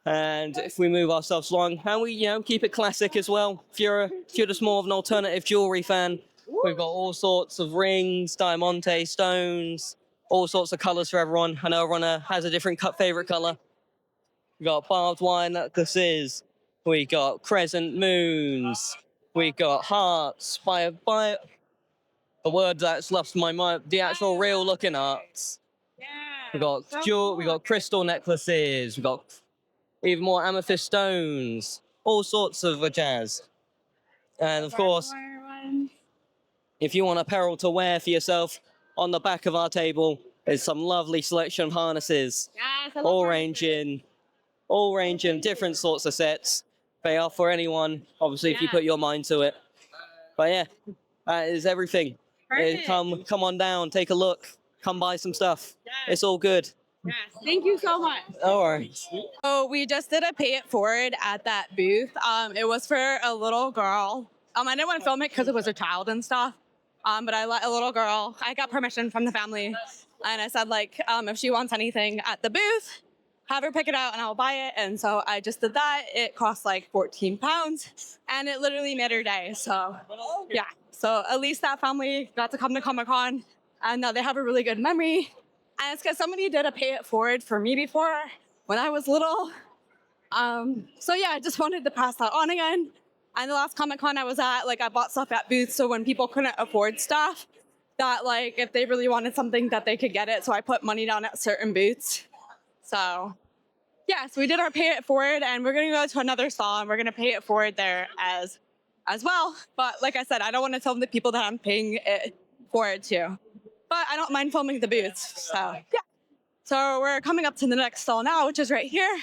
And if we move ourselves along, and we, keep it classic as well. If you're just more of an alternative jewelry fan, we've got all sorts of rings, diamante, stones, all sorts of colors for everyone. I know everyone has a different favorite color. We got barbed wire necklaces. We got crescent moons. We got hearts. By the word that's lost my mind, the actual real looking hearts. Yeah. We got jewel. We got crystal necklaces. We got even more amethyst stones. All sorts of jazz. And of course, if you want apparel to wear for yourself, on the back of our table is some lovely selection of harnesses. Yes, all ranging different sorts of sets. They are for anyone, obviously, if you put your mind to it. But yeah, that is everything. Come on down, take a look, come buy some stuff. Yes. It's all good. Yes, thank you so much. All right. So we just did a pay it forward at that booth. It was for a little girl. I didn't want to film it because it was a child and stuff. But I let a little girl, I got permission from the family. And I said, if she wants anything at the booth, have her pick it out and I'll buy it. And so I just did that. It cost like £14 and it literally made her day. So yeah, so at least that family got to come to Comic Con and now they have a really good memory. And it's because somebody did a pay it forward for me before when I was little. So yeah, I just wanted to pass that on again. And the last Comic Con I was at, I bought stuff at booths so when people couldn't afford stuff, that if they really wanted something that they could get it. So I put money down at certain booths. So yeah, so we did our pay it forward and we're gonna go to another stall and we're gonna pay it forward there as as well. But like I said, I don't want to film the people that I'm paying for it to. But I don't mind filming the booths. So yeah. So we're coming up to the next stall now, which is right here.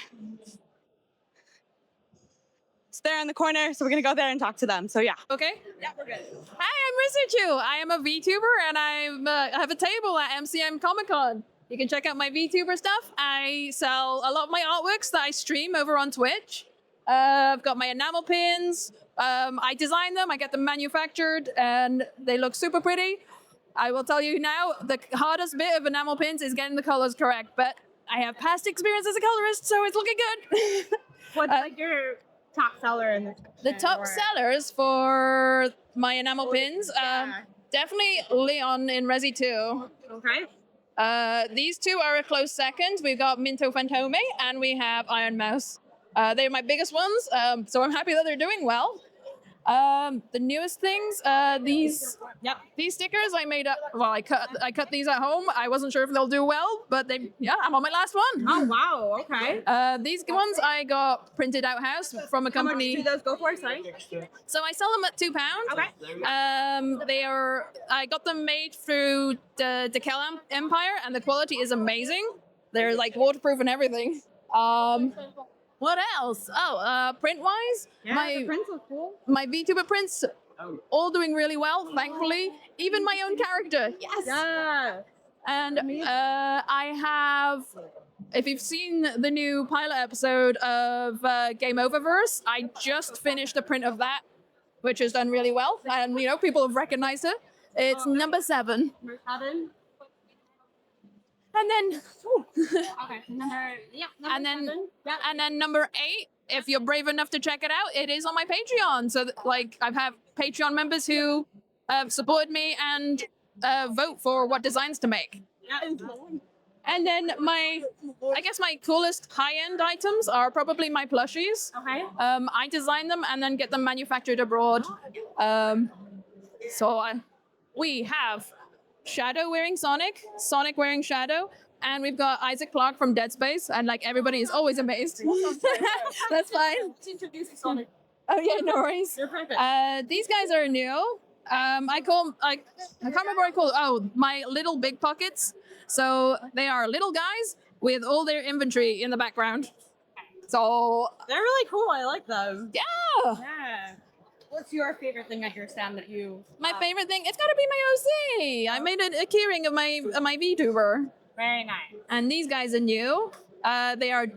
It's there in the corner, so we're gonna go there and talk to them. So yeah. Okay. Yeah, we're good. Hi, I'm CHUU. I am a VTuber and I have a table at Mcm Comic Con. You can check out my VTuber stuff. I sell a lot of my artworks that I stream over on Twitch. I've got my enamel pins. I design them, I get them manufactured, and they look super pretty. I will tell you now, the hardest bit of enamel pins is getting the colors correct, but I have past experience as a colorist, so it's looking good. What's like your top seller in the top sellers for my enamel pins? Definitely Leon in Resi 2. Okay. These two are a close second. We've got Minto Fantome and we have Iron Mouse. They're my biggest ones, so I'm happy that they're doing well. The newest things, these stickers I made up. Well, I cut these at home. I wasn't sure if they'll do well, but I'm on my last one. Oh wow, okay. These ones I got printed out house from a company. How much do those go for? Sorry. So I sell them at £2. Okay. I got them made through the Decal Empire, and the quality is amazing. They're like waterproof and everything. What else? Oh, print-wise, the prints are cool. my VTuber prints, all doing really well, thankfully. Even my own character, yes. Yeah. And I have, if you've seen the new pilot episode of Game Oververse, I just finished a print of that, which has done really well, and people have recognized it. It's number 7. Number 7. And then, Okay. Number and then, 7. Yeah. and then number 8. If you're brave enough to check it out, it is on my Patreon. So, I've had Patreon members who supported me and vote for what designs to make. Yeah. And then my coolest high-end items are probably my plushies. Okay. I design them and then get them manufactured abroad. We have Shadow wearing Sonic, Sonic wearing Shadow, and we've got Isaac Clarke from Dead Space, and everybody is always amazed. That's fine. Introduce Sonic. Oh yeah, no worries. You're perfect. These guys are new. I can't remember what I call it. Oh, my little big pockets. So they are little guys with all their inventory in the background. So They're really cool. I like them. yeah. Yeah. What's your favorite thing at your stand that you? My favorite thing, it's gotta be my OC. I made a keyring of my VTuber. Very nice. And these guys are new. They are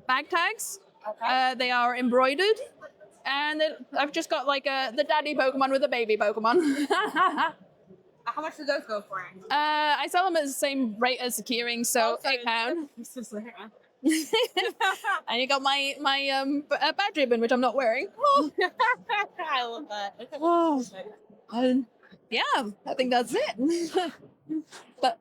bag tags. Okay. They are embroidered. And I've just got the daddy Pokemon with a baby Pokemon. How much do those go for? I sell them at the same rate as the keyring, so £8. And you got my badge ribbon, which I'm not wearing. I love that. Oh. Yeah, I think that's it. But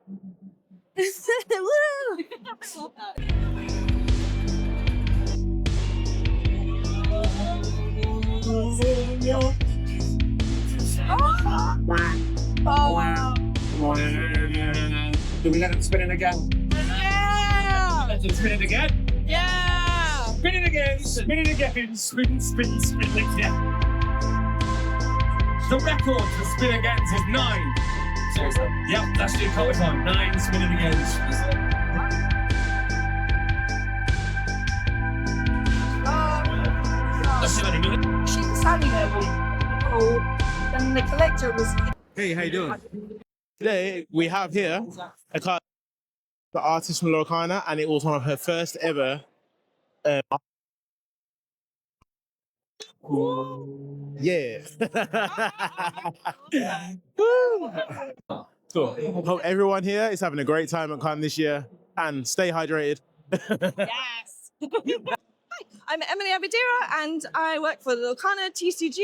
Oh wow. Do we let it spin it again? Yeah. Let it spin it again? Yeah. Spin it again, spin it again, spin, spin, spin it again. The record for spin agains is 9. Seriously? Yep, that's your Comic Con. 9 spin it agains. She was standing there with people, and the collector was. Hey, how you doing? Today we have here a card, the artist from LORCANA, and it was one of her first ever. Yeah. Cool. Hope everyone here is having a great time at Con this year, and stay hydrated. Yes. Hi, I'm Emily Abadira and I work for the LORCANA TCG,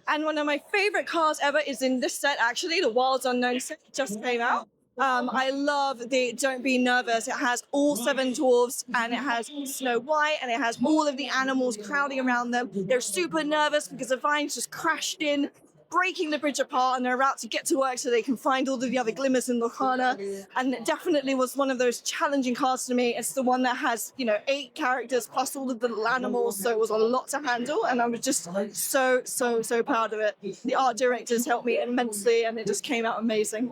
and one of my favorite cards ever is in this set actually, the Wilds Unknown set just came out. I love the Don't Be Nervous. It has all 7 dwarves and it has Snow White and it has all of the animals crowding around them. They're super nervous because the vines just crashed in. breaking the bridge apart and they're about to get to work so they can find all of the other glimmers in Lorcana. And it definitely was one of those challenging cards to me. It's the one that has, 8 characters plus all of the little animals, so it was a lot to handle, and I was just so proud of it. The art directors helped me immensely, and it just came out amazing.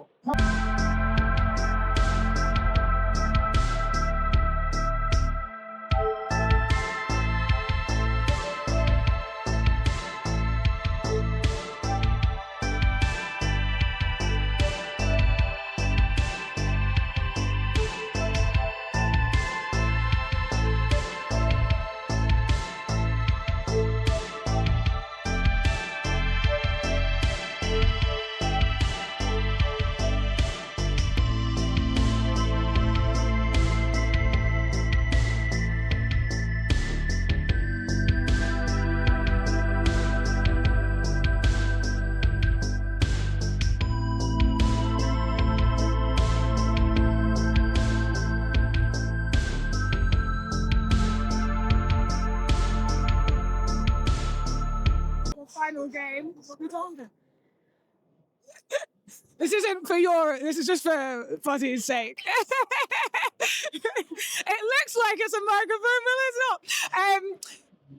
Final game. This isn't for your, this is just for Fuzzy's sake. It looks like it's a microphone, but it's not.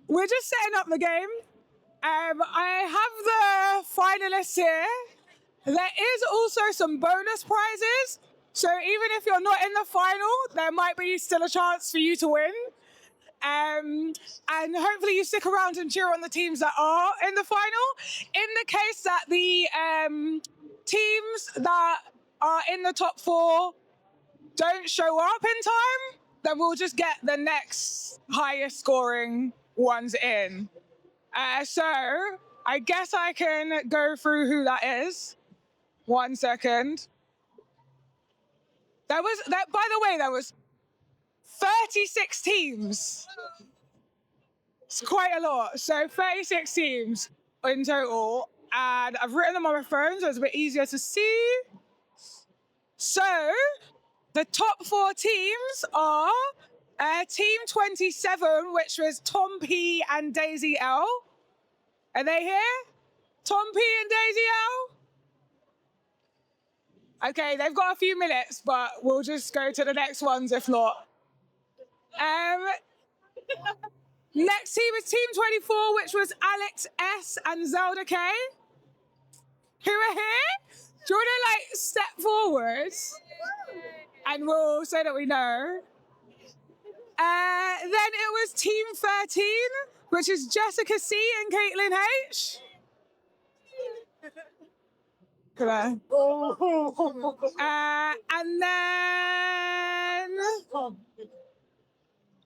We're just setting up the game. I have the finalists here. There is also some bonus prizes. So even if you're not in the final, there might be still a chance for you to win. And hopefully you stick around and cheer on the teams that are in the final. In the case that the teams that are in the top 4 don't show up in time, then we'll just get the next highest scoring ones in. So I guess I can go through who that is. 1 second. By the way, there was 36 teams. It's quite a lot. So 36 teams in total. And I've written them on my phone, so it's a bit easier to see. So the top 4 teams are Team 27, which was Tom P and Daisy L. Are they here? Tom P and Daisy L? Okay, they've got a few minutes, but we'll just go to the next ones if not. Next team is Team 24, which was Alex S and Zelda K. Who are here? Do you want to step forwards? And we'll say that we know. Then it was Team 13, which is Jessica C and Caitlin H. And then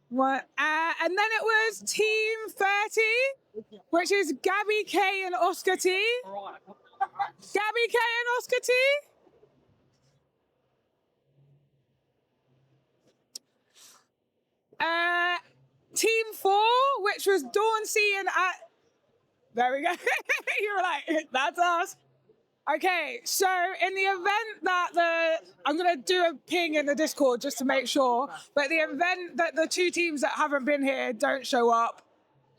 what? And then it was Team 30, which is Gabby K and Oscar T. Gabby K and Oscar T. Team 4, which was Dawn C and there we go. You were like, that's us. Okay, so in the event that I'm going to do a ping in the Discord just to make sure, but the event that the 2 teams that haven't been here don't show up,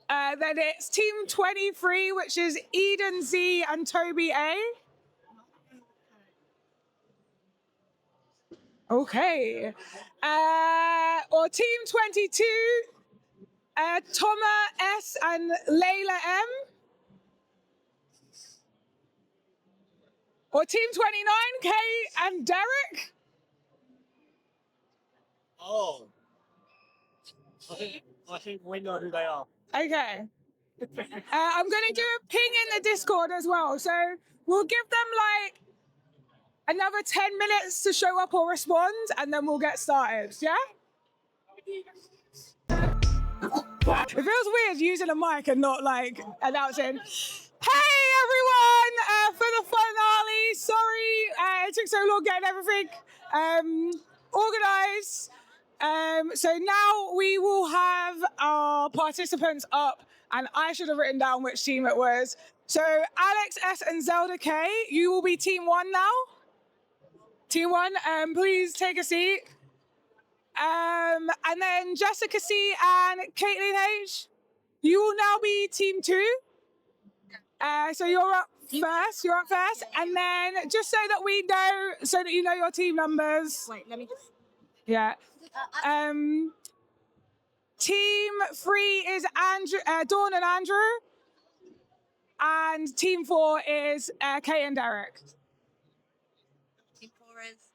then it's Team 23, which is Eden Z and Toby A. Okay. Or Team 22, Toma S and Layla M. Or Team 29, Kate and Derek. Oh. I think we know who they are. Okay. I'm going to do a ping in the Discord as well. So we'll give them another 10 minutes to show up or respond, and then we'll get started, yeah? It feels weird using a mic and not announcing, hey everyone, for the finale, sorry it took so long getting everything organised. So now we will have our participants up, and I should have written down which team it was. So Alex S and Zelda K, you will be Team 1 now. Team 1, please take a seat. And then Jessica C and Caitlin H, you will now be Team 2. So you're up first. You're up first. And then just so that we know, so that you know your team numbers. Wait, let me just. Yeah. Team 3 is Dawn and Andrew. And team 4 is Kay and Derek. Team 4 is.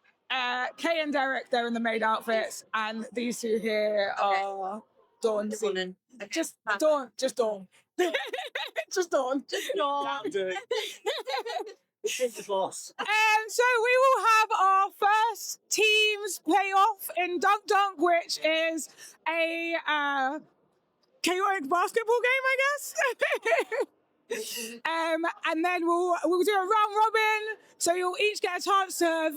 Kay and Derek, they're in the maid outfits. And these two here are Dawn. Okay. Just Dawn. Just Dawn. Just Dawn. Just Dawn. This is boss. So we will have our first teams playoff in Dunk Dunk, which is a chaotic basketball game, I guess. And then we'll do a round robin, so you'll each get a chance to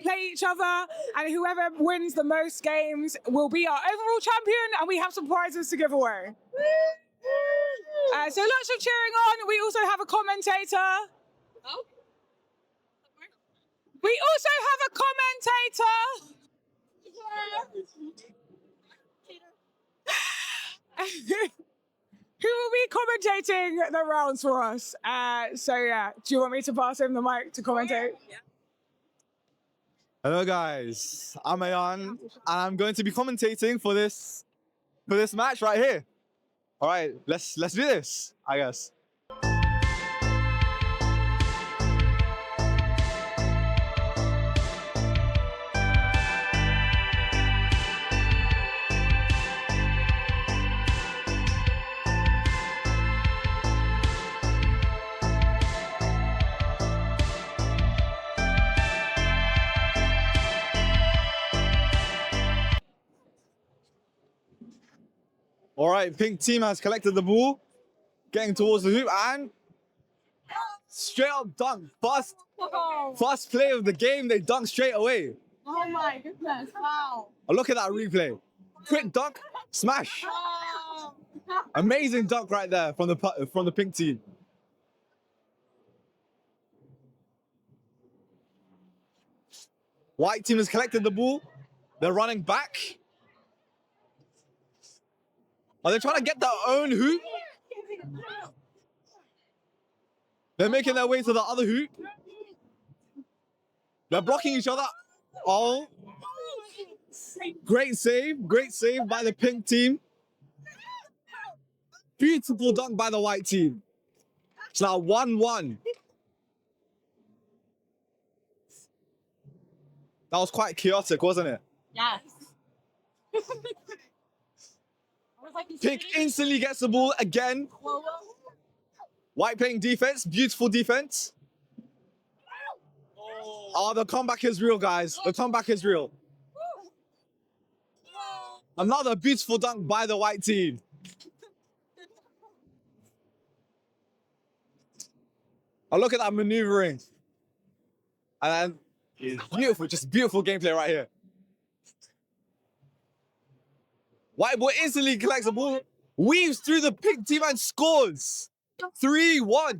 play each other, and whoever wins the most games will be our overall champion, and we have some prizes to give away. So lots of cheering on. We also have a commentator. Oh. We also have a commentator. Who will be commentating the rounds for us? So yeah, do you want me to pass him the mic to commentate? Yeah. Hello guys, I'm Ayan, and I'm going to be commentating for this match right here. All right, let's do this, I guess. All right, pink team has collected the ball, getting towards the hoop, and straight up dunk. First play of the game, they dunk straight away. Oh my goodness! Wow. Oh, look at that replay. Quick dunk, smash. Oh. Amazing dunk right there from the pink team. White team has collected the ball. They're running back. Are they trying to get their own hoop? They're making their way to the other hoop. They're blocking each other. Oh. Great save by the pink team. Beautiful dunk by the white team. It's now 1-1. That was quite chaotic, wasn't it? Yes. Pink instantly gets the ball again. White playing defense, beautiful defense. Oh, the comeback is real, guys. The comeback is real. Another beautiful dunk by the white team. Oh, look at that maneuvering. And beautiful, just beautiful gameplay right here. White boy instantly collects the ball, weaves through the pink team and scores. 3-1. Wow.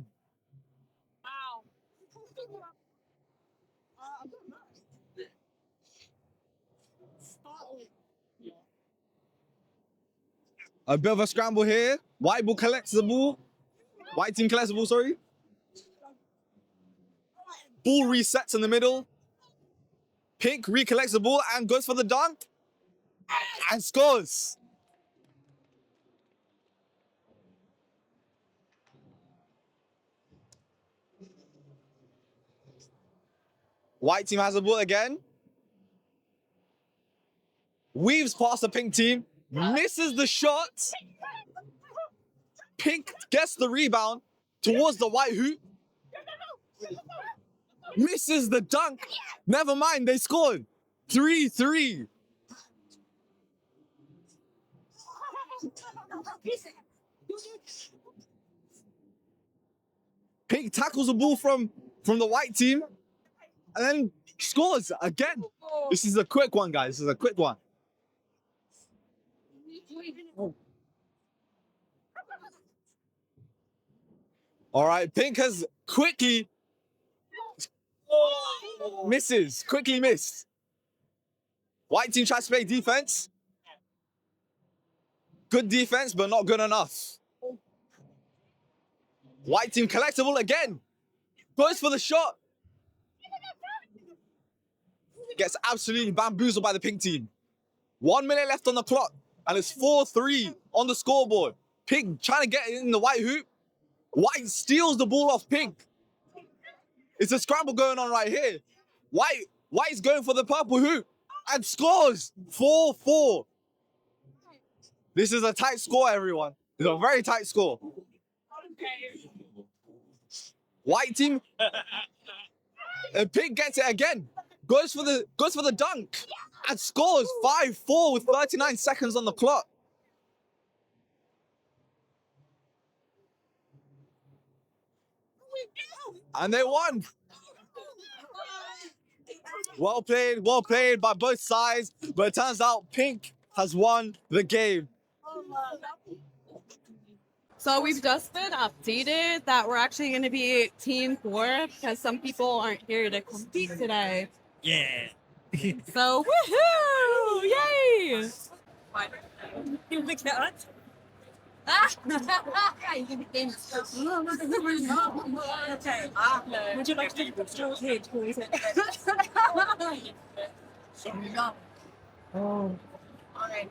A bit of a scramble here. White ball collects the ball. White team collects the ball, sorry. Ball resets in the middle. Pink recollects the ball and goes for the dunk. And scores. White team has the ball again. Weaves past the pink team. Misses the shot. Pink gets the rebound towards the white hoop. Misses the dunk. Never mind, they scored. 3-3. Pink tackles the ball from the white team and then scores again. This is a quick one, guys. This is a quick one. All right, Pink has quickly misses, quickly missed. White team tries to play defense. Good defense, but not good enough. White team collects the ball again. goes for the shot. Gets absolutely bamboozled by the pink team. 1 minute left on the clock, and it's 4-3 on the scoreboard. Pink trying to get it in the white hoop. White steals the ball off pink. It's a scramble going on right here. White's going for the purple hoop and scores 4-4. This is a tight score, everyone. It's a very tight score. White team, and pink gets it again. Goes for the dunk and scores 5-4 with 39 seconds on the clock. And they won. Well played by both sides, but it turns out pink has won the game. So we've just been updated that we're actually going to be Team 4 because some people aren't here to compete today. Yeah. So woohoo! Yay! You look at it. Okay. Would you like to take a picture with me, please? Oh. All right.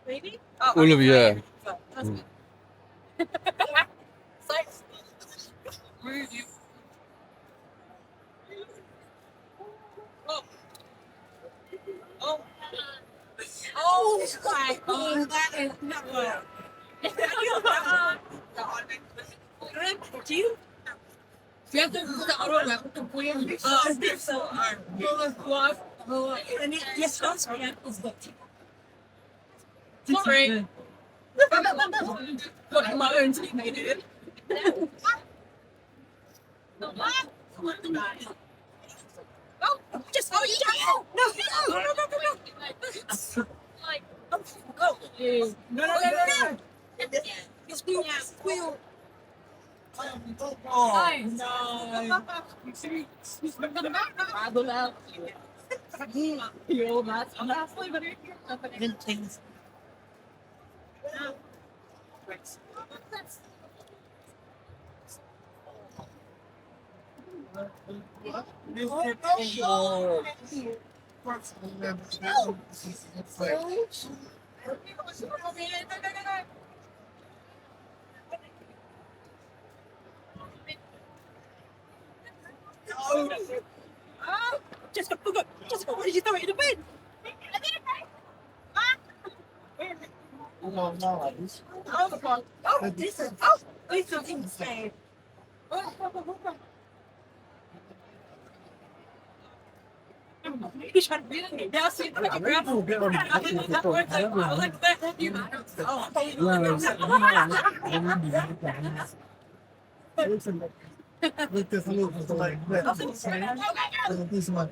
Maybe? All of you, yeah. Oh my God, that is not well. Do you? Sorry. Look, my own teammate did. Oh, just you down. No. Like, oh, no. Just wheel. Oh, no. You're not. I'm not sleeping in things. Jessica, what did you throw it in the bin? This is insane. He's trying to beat me. Yeah, see, I can grab him.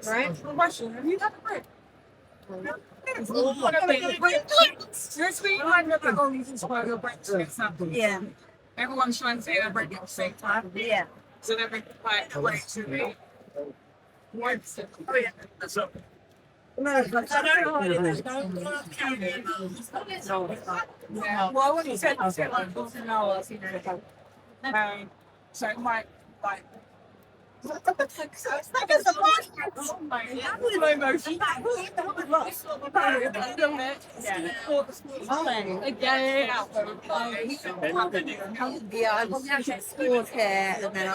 Right? Question. Have you got the break? Yeah. Everyone's trying to say they're breaking at the same time. Yeah. So they're making like break to me. Words. Oh yeah. That's up. No, I don't know. Well, when you said like an hour, so it might like. Yeah, I'm probably actually scored here, and then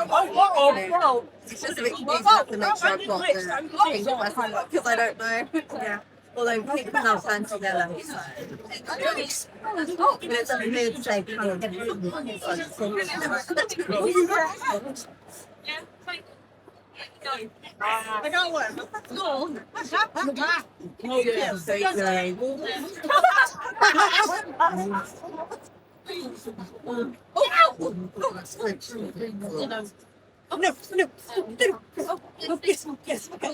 it's just a bit confusing to make sure I've got the things in my phone because I don't know. Yeah. Although pink and I'll turn together. So. But it's a weird shape kind of. I got one. Cool. Oh yeah. Oh no! Yes. Okay.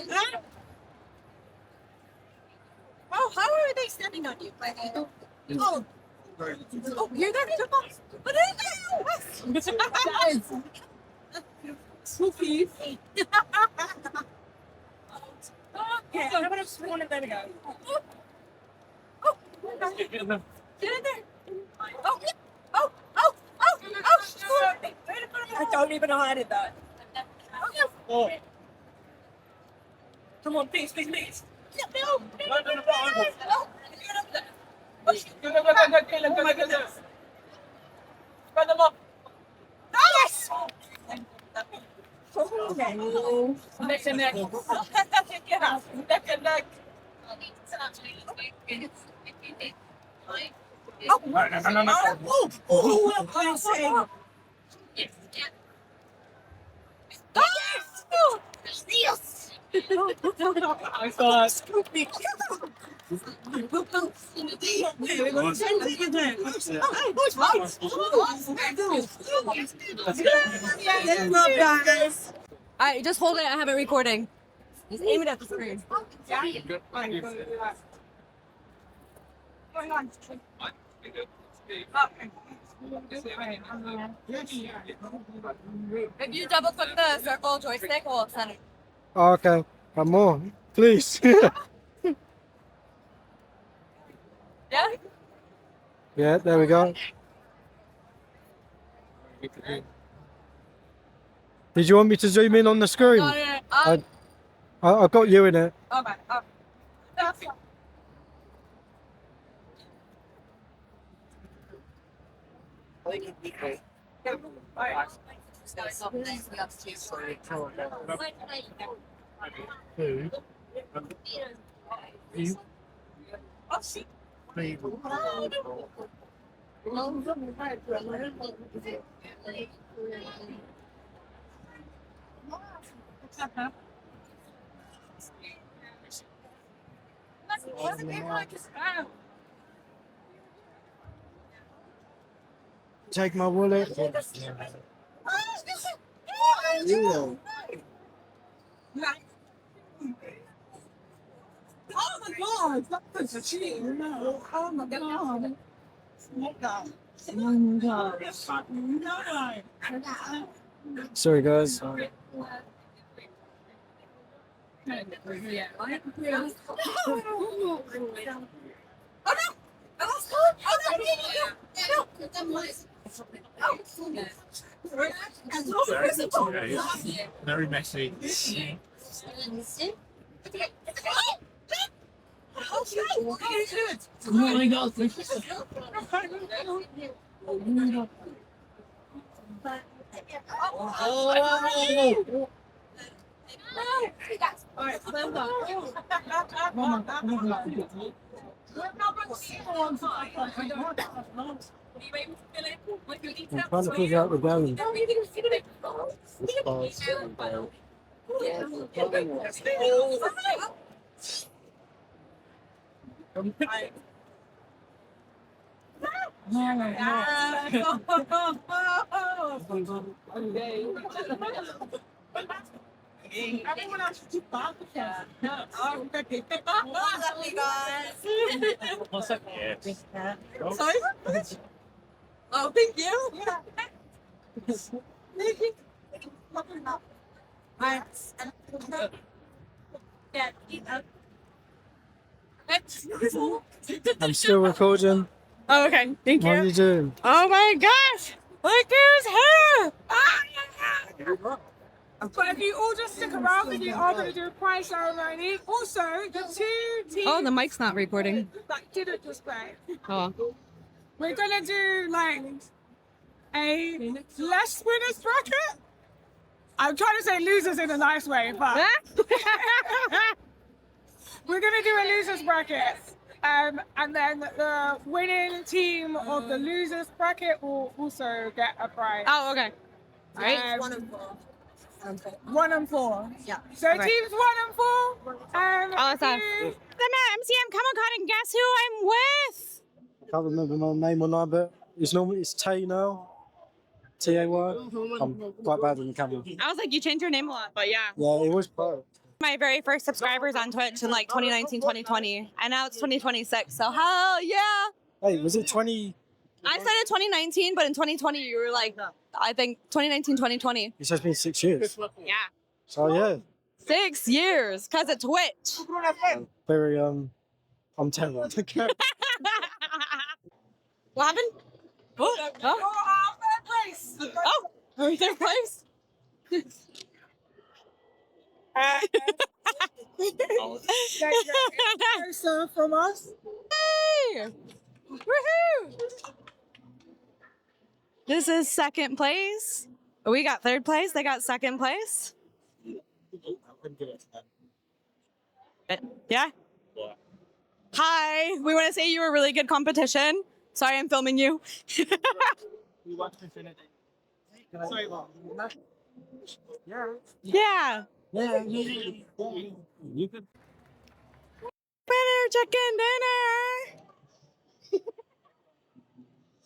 Oh, how are they standing on you? Oh, you're there to box. What is it? Spooky. Okay, how about I just one of them go? Oh, Get in there. Oh, oh, oh, oh, oh. I don't even know how I did that. Oh. Come on, please, please, please. No. Run them up. Yes! Okay. Neck and neck. Neck and neck. Oh, yes! I thought. Alright, just hold it. I have it recording. Just aim it at the screen. If you double click the circle joystick, we'll send it. Oh, okay. One more, please. Yeah? Yeah, there we go. Did you want me to zoom in on the screen? No, no, no. I got you in it. Okay. Take my wallet. Oh my god, that's a cheat. No. Oh my god. Sorry, guys. Very messy. Oh my god. I'm trying to figure out the balance. Everyone else should back. What's up, guys? Sorry? Oh, thank you. I'm still recording. Oh, okay. Thank What are you doing? Oh my gosh! Look who's here! But if you all just stick around, we are going to do a prize ceremony. Also, the two teams Oh, the mic's not recording. that didn't just play, Oh. we're going to do like a less winners bracket. I'm trying to say losers in a nice way, but we're going to do a losers bracket. And then the winning team of the losers bracket will also get a prize. Oh, okay. All right. 1 and 4. Yeah. So Okay. teams 1 and 4. Awesome. I'm at MCM Comic Con, and guess who I'm with? I can't remember my name or not, but it's Tay now. Tay. I'm quite bad with the camera. I was like, you changed your name a lot, but yeah. Yeah, it was pro. My very first subscribers on Twitch in like 2019, 2020, and now it's 2026. So hell yeah! Hey, was it 20? I started 2019, but in 2020 you were like, I think 2019, 2020. It's just been 6 years. Yeah. So yeah, 6 years, cause of Twitch. very I'm terrible. What happened? Oh, third place. Oh, we're third place. So from us. Yay! Woohoo! This is second place. We got third place. They got second place. Yeah. Hi. We want to say you were a really good competition. Sorry, I'm filming you. We want to finish. Sorry, Yeah. Yeah. You could. Dinner, chicken dinner.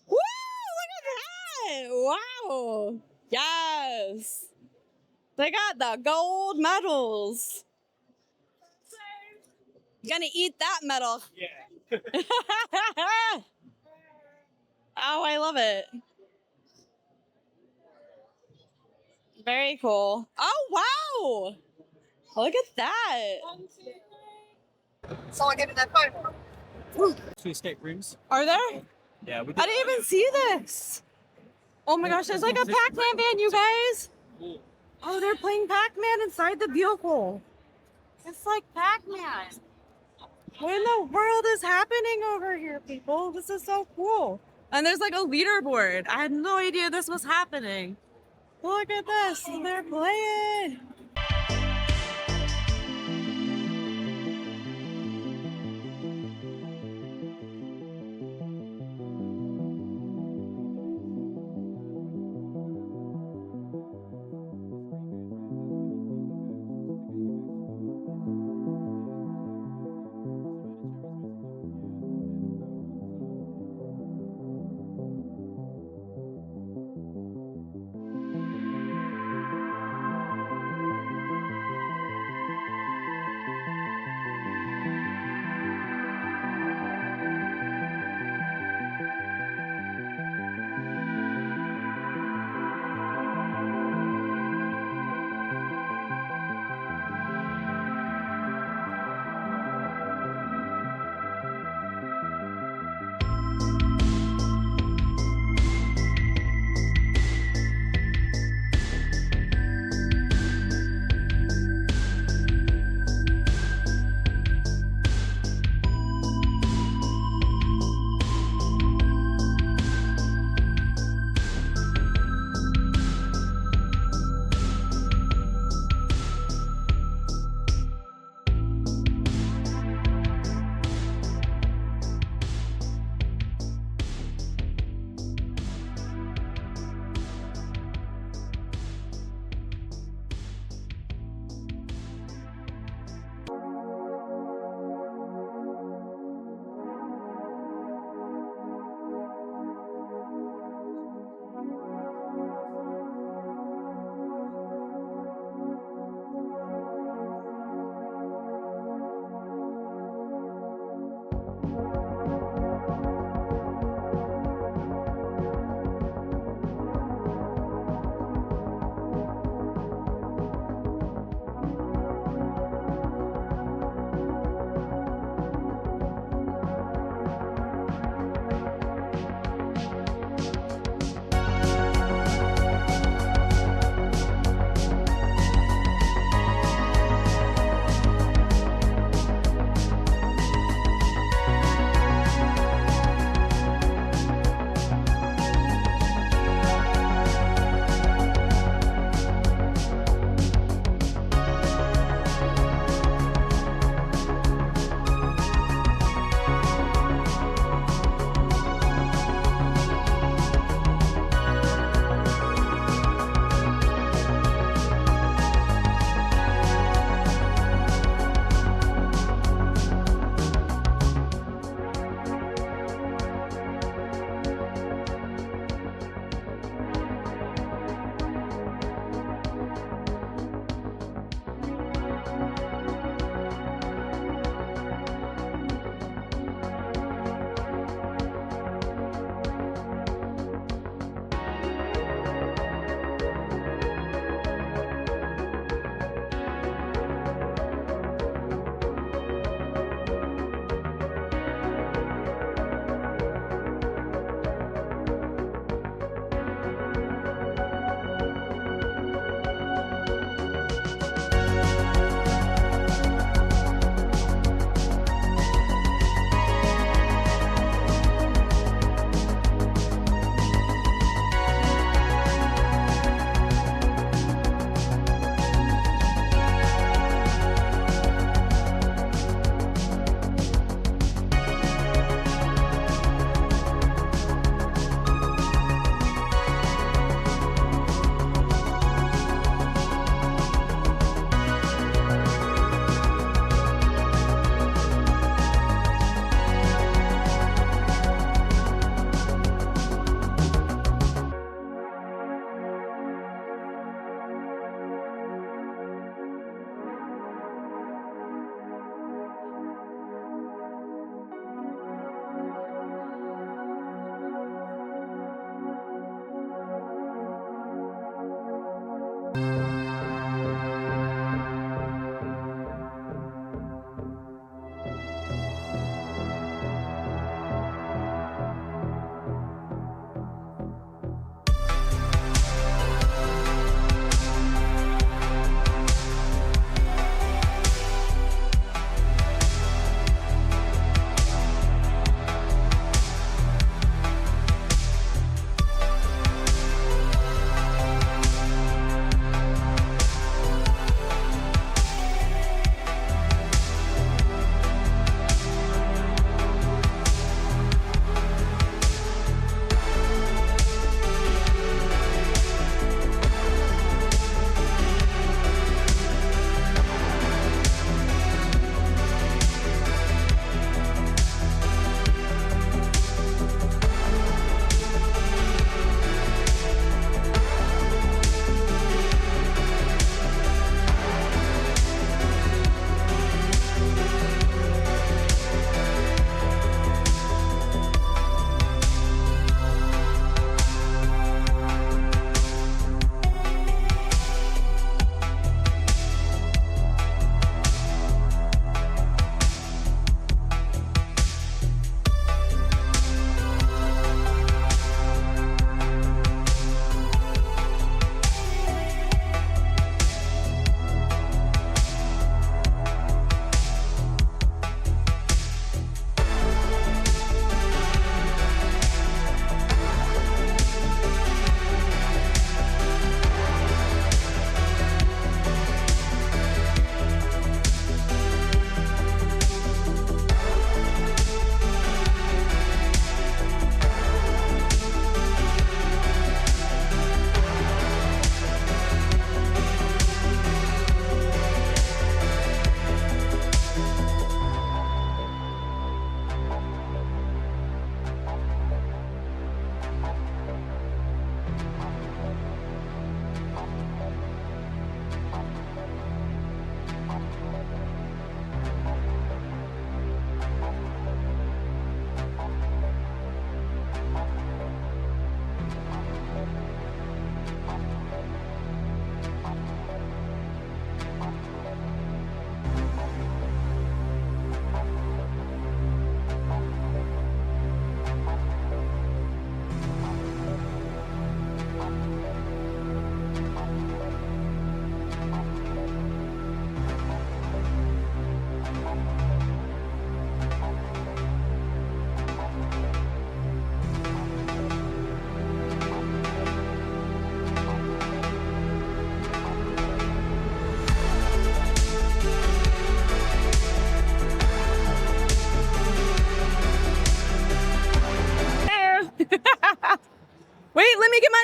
Woo! Look at that! Wow. Yes. They got the gold medals. You gonna eat that medal? Yeah. Oh, I love it. Very cool. Oh, wow. Look at that. Someone give me that phone. 2 escape rooms. Are there? Yeah, we I didn't even see this. Oh my gosh, there's like a Pac-Man van, you guys. Oh, they're playing Pac-Man inside the vehicle. It's like Pac-Man. What in the world is happening over here, people? This is so cool. And there's like a leaderboard. I had no idea this was happening. Look at this. They're playing.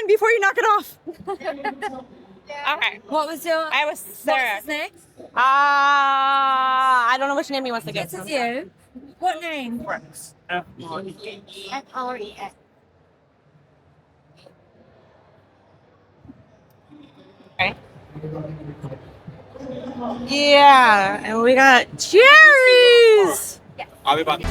one before you knock it off. Okay. What was your? I was Sarah. What's his name? I don't know which name he wants to give. This is you. What name? Rex. F-R-E-X. Okay. Yeah, and we got cherries. I'll be back.